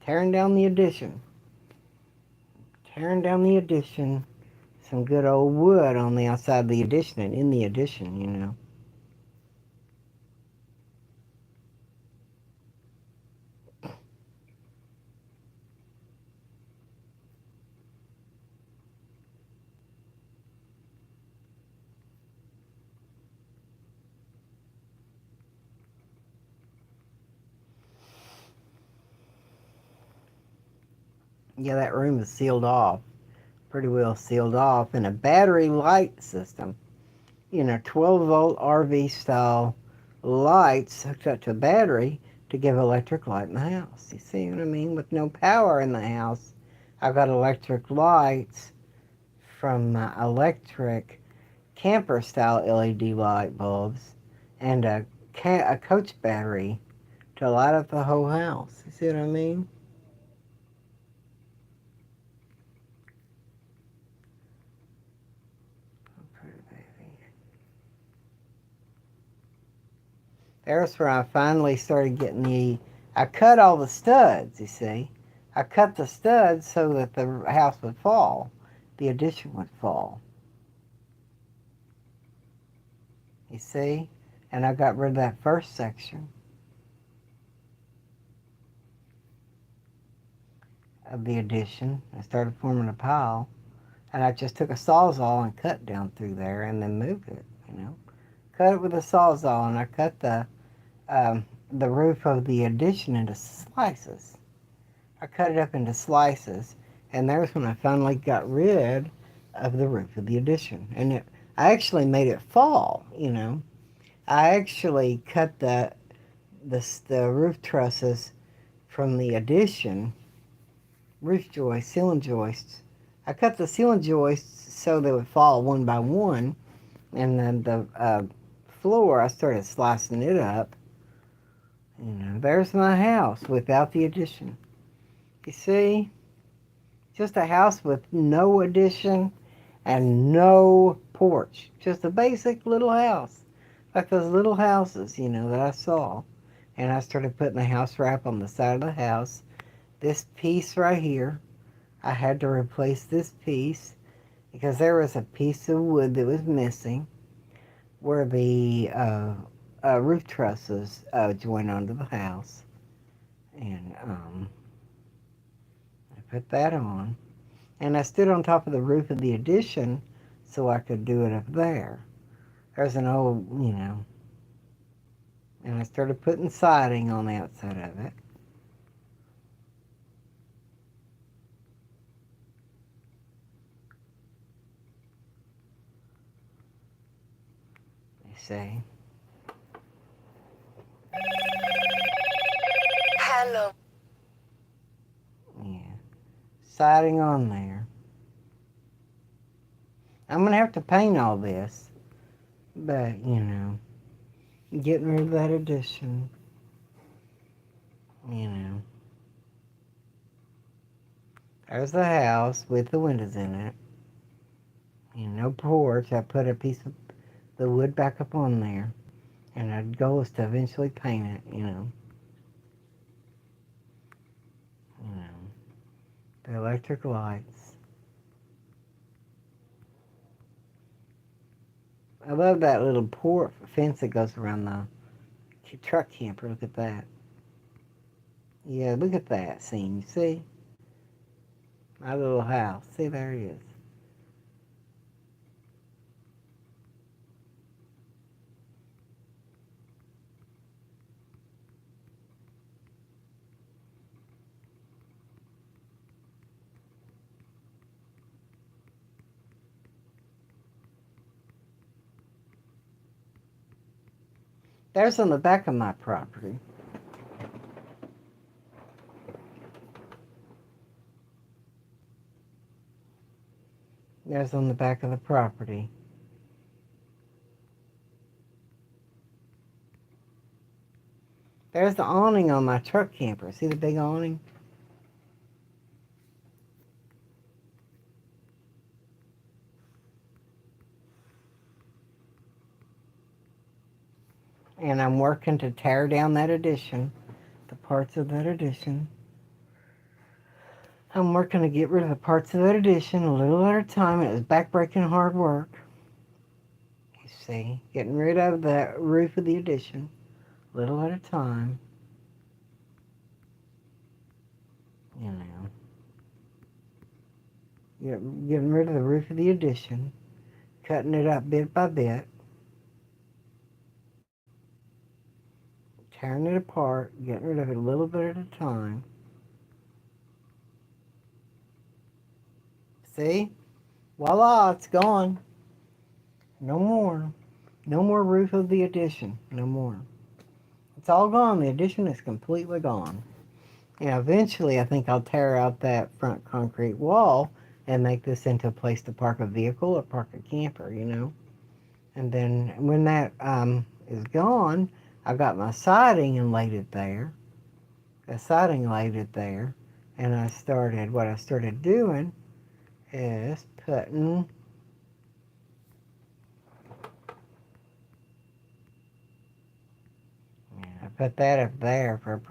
tearing down the addition. Tearing down the addition. Some good old wood on the outside of the addition and in the addition, you know. Yeah, that room is sealed off. Pretty well sealed off. And a battery light system. You know, 12-volt RV style lights hooked up to a battery to give electric light in the house. You see what I mean? With no power in the house, I've got electric lights from electric camper style LED light bulbs and a coach battery to light up the whole house. You see what I mean? Oh, pretty baby. There's where I finally started getting I cut all the studs, you see. I cut the studs so that the house would fall. The addition would fall. You see? And I got rid of that first section of the addition. I started forming a pile. And I just took a sawzall and cut down through there and then moved it, you know. Cut it with a sawzall, and I cut the roof of the addition into slices. I cut it up into slices, and there's when I finally got rid of the roof of the addition. And I actually made it fall, you know. I actually cut the roof trusses from the addition, roof joists, ceiling joists. I cut the ceiling joists so they would fall one by one, and then the floor, I started slicing it up. You know, there's my house without the addition. You see, just a house with no addition and no porch. Just a basic little house, like those little houses, you know, that I saw. And I started putting the house wrap on the side of the house. This piece right here, I had to replace this piece because there was a piece of wood that was missing where the roof trusses joined onto the house. And I put that on. And I stood on top of the roof of the addition so I could do it up there. There's an old, you know, and I started putting siding on the outside of it. You see? Hello. Yeah. Siding on there. I'm going to have to paint all this, but, you know, getting rid of that addition, you know. There's the house with the windows in it. You know, no porch. I put a piece of the wood back up on there. And our goal is to eventually paint it, you know. You know. The electric lights. I love that little fence that goes around the truck camper. Look at that. Yeah, look at that scene. You see? My little house. See, there it is. There's on the back of my property. There's on the back of the property. There's the awning on my truck camper. See the big awning? And I'm working to tear down that addition, the parts of that addition. I'm working to get rid of the parts of that addition a little at a time. It was backbreaking hard work. You see, getting rid of the roof of the addition, little at a time. You know, getting rid of the roof of the addition, cutting it up bit by bit, tearing it apart, getting rid of it a little bit at a time. See? Voila, it's gone. No more. No more roof of the addition. No more. It's all gone. The addition is completely gone. And eventually, I think I'll tear out that front concrete wall and make this into a place to park a vehicle or park a camper, you know. And then when that is gone, I got my siding and laid it there. The siding laid it there. And what I started doing is putting I put that up there for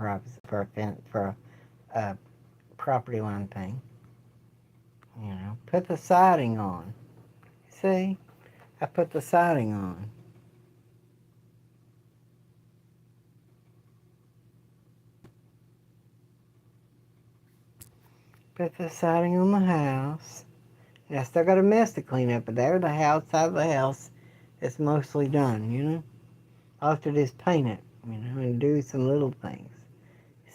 a property line thing. You know, put the siding on. See, I put the siding on. Put the siding on the house. And I still got a mess to clean up, but there, the outside of the house is mostly done. You know, all I have to do is paint it. You know, and do some little things.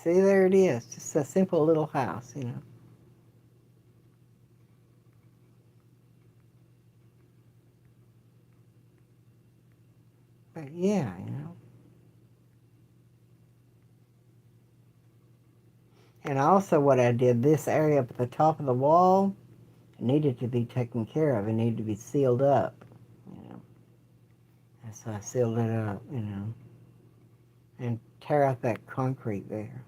See, there it is. Just a simple little house, But yeah. And also what I did, this area up at the top of the wall, it needed to be taken care of. It needed to be sealed up, you know. And so I sealed it up, and tear out that concrete there.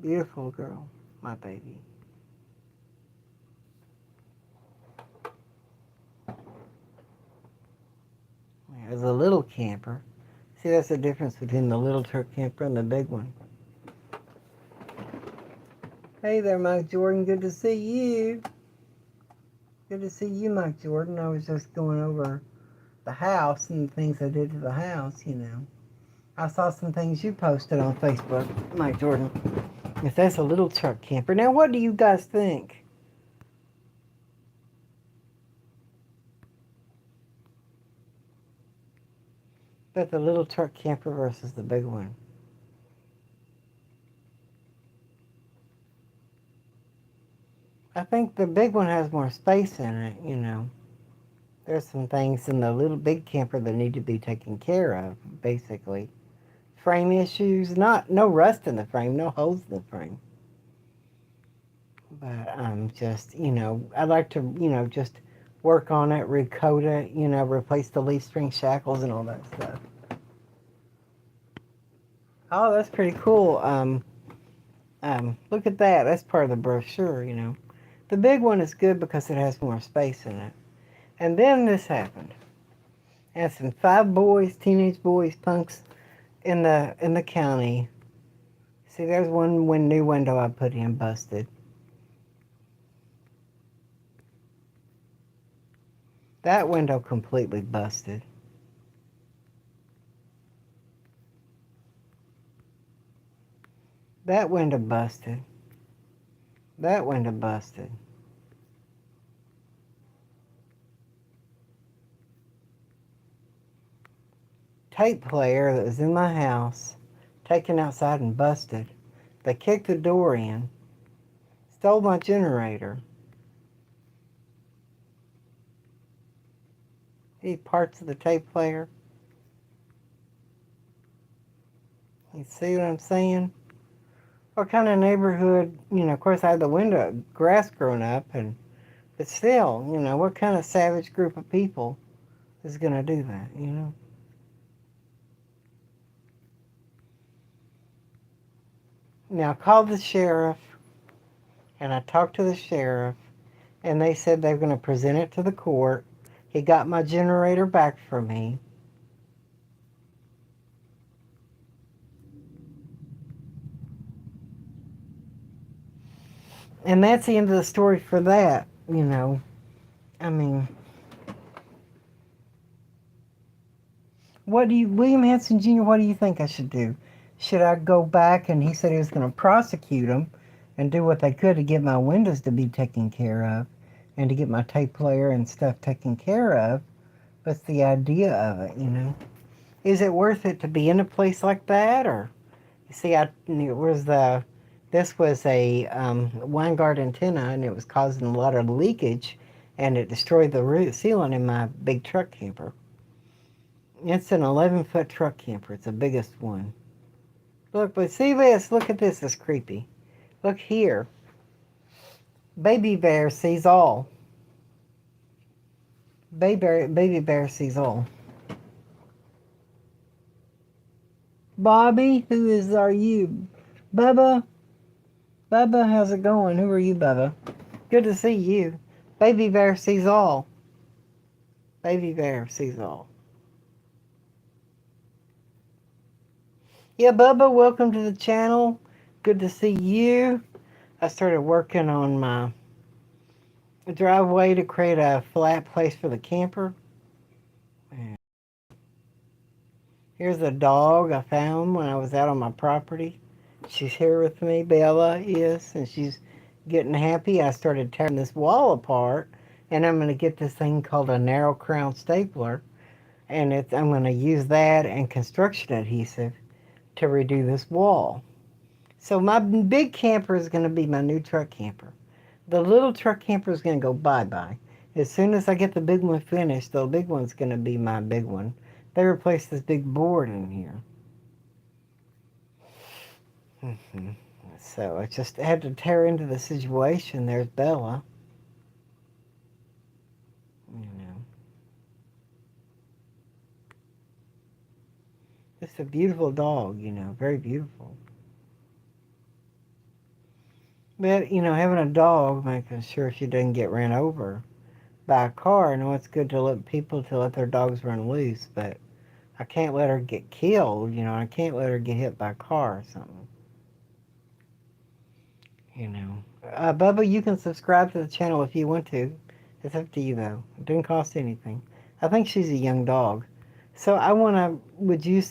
Beautiful girl, my baby. There's a little camper. See, that's the difference between the little truck camper and the big one. Hey there, Mike Jordan. Good to see you. Good to see you, Mike Jordan. I was just going over the house and the things I did to the house. I saw some things you posted on Facebook, Mike Jordan. If that's a little truck camper. Now, what do you guys think? About the little truck camper versus the big one? I think the big one has more space in it. There's some things in the little big camper that need to be taken care of, basically. Frame issues, no rust in the frame, no holes in the frame. But I'd like to, just work on it, recoat it, replace the leaf spring shackles and all that stuff. Oh, that's pretty cool. Look at that. That's part of the brochure. The big one is good because it has more space in it. And then this happened. I had some 5 boys, teenage boys, punks in the county. See, there's one new window I put in busted. That window completely busted. That window busted. That window busted. Tape player that was in my house, taken outside and busted. They kicked the door in, stole my generator. These parts of the tape player. You see what I'm saying? What kind of neighborhood, of course I had the window, grass growing up, but still, what kind of savage group of people is going to do that? Now I called the sheriff, and I talked to the sheriff, and they said they were going to present it to the court. He got my generator back for me. And that's the end of the story for that. I mean, William Hanson Jr., what do you think I should do? Should I go back? And he said he was going to prosecute them and do what they could to get my windows to be taken care of and to get my tape player and stuff taken care of. What's the idea of it? Is it worth it to be in a place like that? Or, you see, this was a Winegard antenna, and it was causing a lot of leakage, and it destroyed the ceiling in my big truck camper. It's an 11-foot truck camper. It's the biggest one. Look, but see this. Look at this. It's creepy. Look here. Baby bear sees all. Baby bear sees all. Bobby, are you? Bubba? Bubba, how's it going? Who are you, Bubba? Good to see you. Baby bear sees all. Baby bear sees all. Yeah, Bubba, welcome to the channel. Good to see you. I started working on my driveway to create a flat place for the camper. Here's a dog I found when I was out on my property. She's here with me, Bella is, and she's getting happy. I started tearing this wall apart, and I'm going to get this thing called a narrow crown stapler, and I'm going to use that and construction adhesive to redo this wall. So my big camper is going to be my new truck camper. The little truck camper is going to go bye-bye. As soon as I get the big one finished, the big one's going to be my big one. They replaced this big board in here. So I just had to tear into the situation. There's Bella. You know, just a beautiful dog, very beautiful. But, having a dog, making sure she doesn't get ran over by a car. I know it's good to let people to let their dogs run loose, but I can't let her get killed, I can't let her get hit by a car or something, you know. Bubba, you can subscribe to the channel if you want to. It's up to you, though. It doesn't cost anything. I think she's a young dog. So would you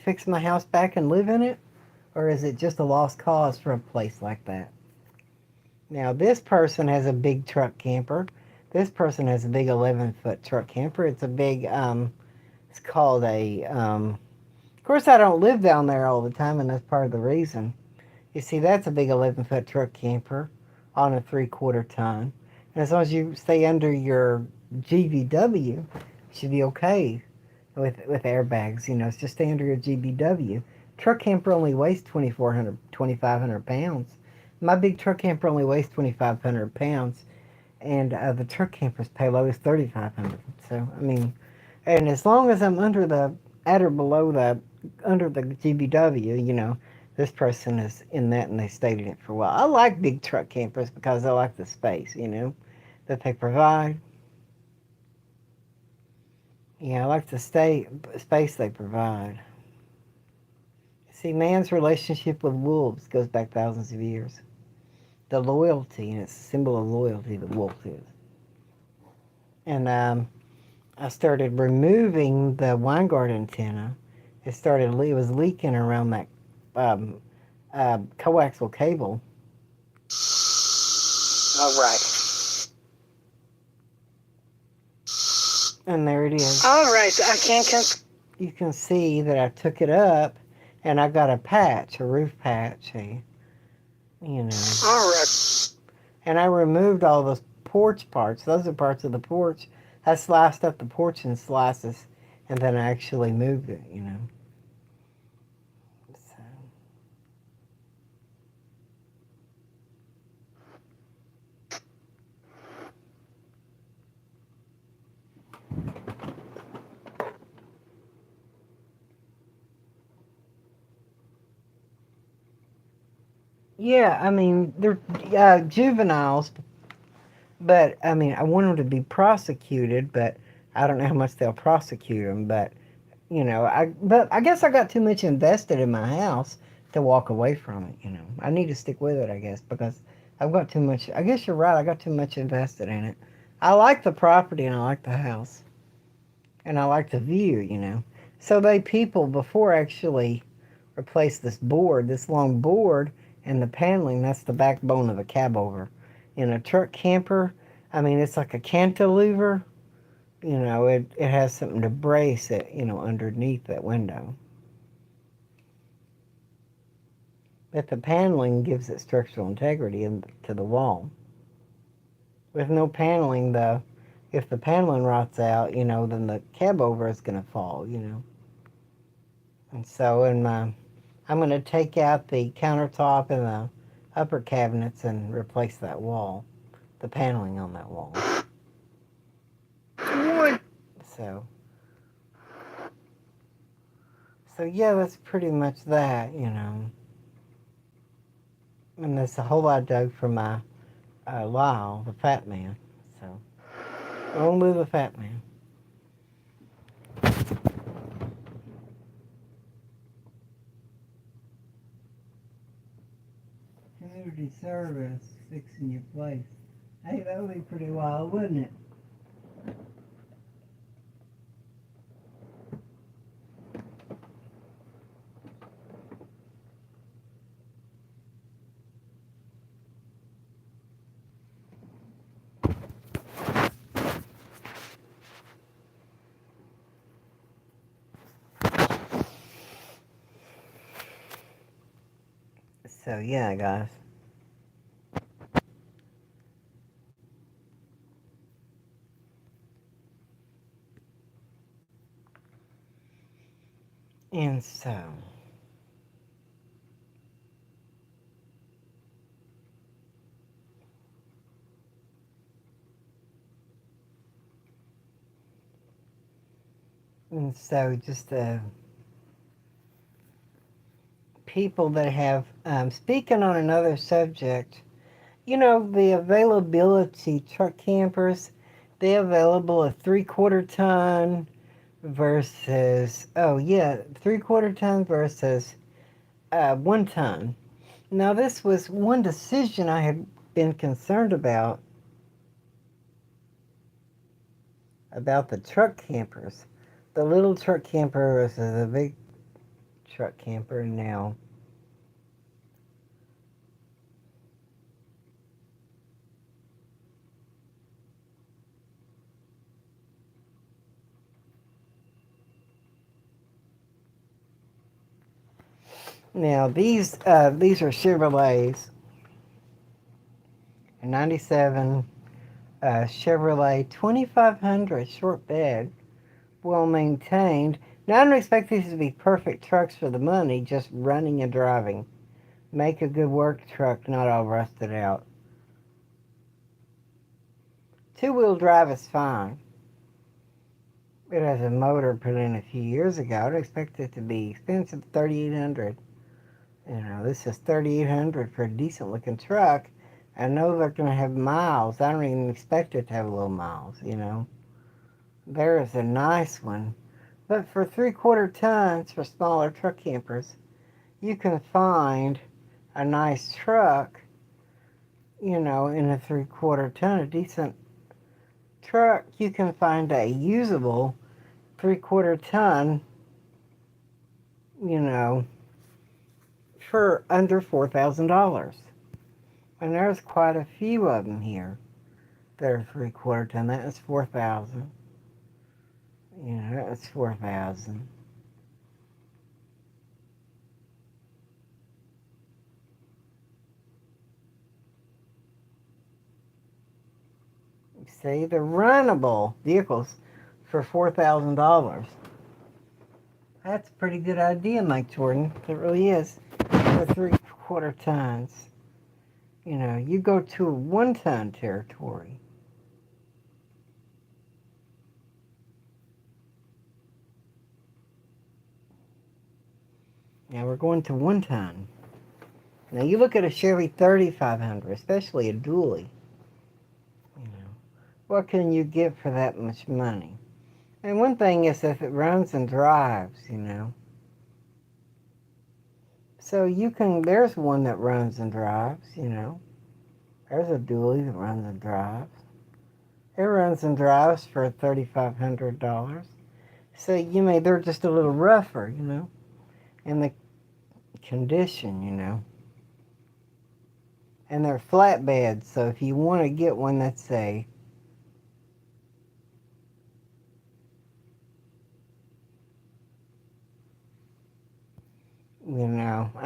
fix my house back and live in it? Or is it just a lost cause for a place like that? Now, this person has a big truck camper. This person has a big 11-foot truck camper. It's a big, it's called of course, I don't live down there all the time, and that's part of the reason. You see, that's a big 11-foot truck camper on a 3/4 ton. And as long as you stay under your GVW, you should be okay with airbags. It's just stay under your GVW. Truck camper only weighs 2,500 pounds. My big truck camper only weighs 2,500 pounds, and the truck camper's payload is 3,500. So, I mean, and as long as I'm at or below under the GBW, this person is in that and they stayed in it for a while. I like big truck campers because I like the space, that they provide. Yeah, I like the space they provide. See, man's relationship with wolves goes back thousands of years. The loyalty, and it's a symbol of loyalty, the wolf is. And I started removing the Weingart antenna. It was leaking around that um, coaxial cable. All right. And there it is. All right, I can't. You can see that I took it up, and I got a roof patch. All right. And I removed all those porch parts. Those are parts of the porch. I sliced up the porch in slices, and then I actually moved it. So. Yeah, I mean, they're juveniles, but I mean, I want them to be prosecuted, but I don't know how much they'll prosecute them. But but I guess I got too much invested in my house to walk away from it. I need to stick with it, I guess, because I've got too much. I guess you're right. I got too much invested in it. I like the property and I like the house, and I like the view. So people before actually replace this long board, and the paneling, that's the backbone of a cab over. In a truck camper, I mean, it's like a cantilever. It has something to brace it, underneath that window. But the paneling gives it structural integrity to the wall. With no paneling, if the paneling rots out, then the cab over is going to fall. And so I'm going to take out the countertop and the upper cabinets and replace that wall, the paneling on that wall. So yeah, that's pretty much that. And there's a whole lot dug for my Lyle, the fat man. So only the fat man. Community service, fixing your place. Hey, that would be pretty wild, wouldn't it? So yeah, guys. And so, just people that have, speaking on another subject, the availability truck campers, they available a 3/4 ton versus, oh yeah, 3/4 ton versus 1 ton. Now, this was one decision I had been concerned about the truck campers. The little truck camper versus the big truck camper now. Now, these are Chevrolets, 97 Chevrolet 2500 short bed, well maintained. Now, I don't expect these to be perfect trucks for the money, just running and driving. Make a good work truck, not all rusted out. Two-wheel drive is fine. It has a motor put in a few years ago. I don't expect it to be expensive, 3,800. This is 3,800 for a decent looking truck. I know they're going to have miles. I don't even expect it to have little miles. There is a nice one. But for 3/4 tons for smaller truck campers, you can find a nice truck, in a 3/4 ton, a decent truck. You can find a usable 3/4 ton, you know, for under $4,000. And there's quite a few of them here that are 3/4 ton. That is 4,000. That's 4,000. See, the runnable vehicles for $4,000. That's a pretty good idea, Mike Jordan. It really is. For 3/4 tons. You go to a 1 ton territory. Now we're going to 1 ton. Now you look at a Chevy 3500, especially a dually. What can you get for that much money? And one thing is if it runs and drives. So there's one that runs and drives. There's a dually that runs and drives. It runs and drives for $3,500. So they're just a little rougher. In the condition. And they're flatbeds, so if you want to get one that's I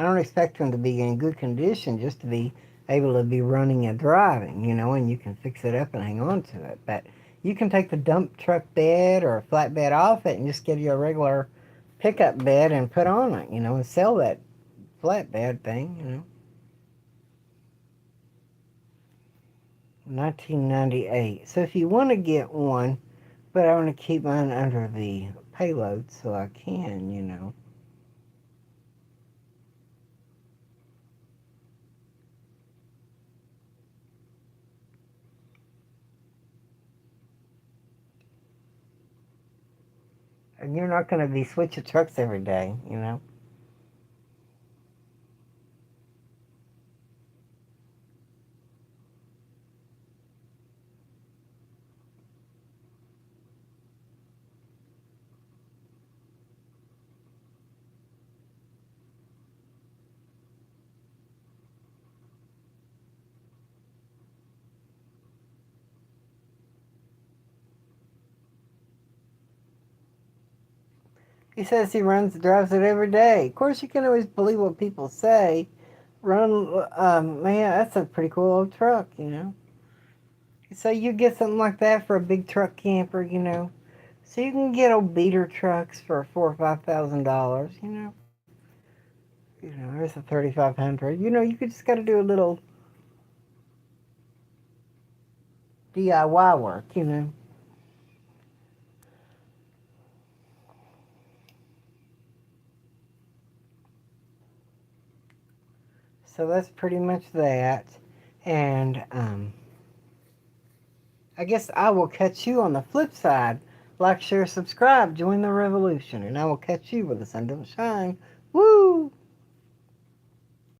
don't expect them to be in good condition just to be able to be running and driving, and you can fix it up and hang on to it. But you can take the dump truck bed or a flatbed off it and just get you a regular pickup bed and put on it, and sell that flatbed thing. 1998. So if you want to get one, but I want to keep mine under the payload so I can. And you're not going to be switching trucks every day. He says he drives it every day. Of course, you can always believe what people say, Man, that's a pretty cool old truck, you know. So you get something like that for a big truck camper, you know. So you can get old beater trucks for $4,000 or $5,000, you know. You know, there's a 3,500. You know, you could just got to do a little DIY work, you know. So that's pretty much that. And I guess I will catch you on the flip side. Like, share, subscribe, join the revolution, and I will catch you where the sun don't shine. Woo!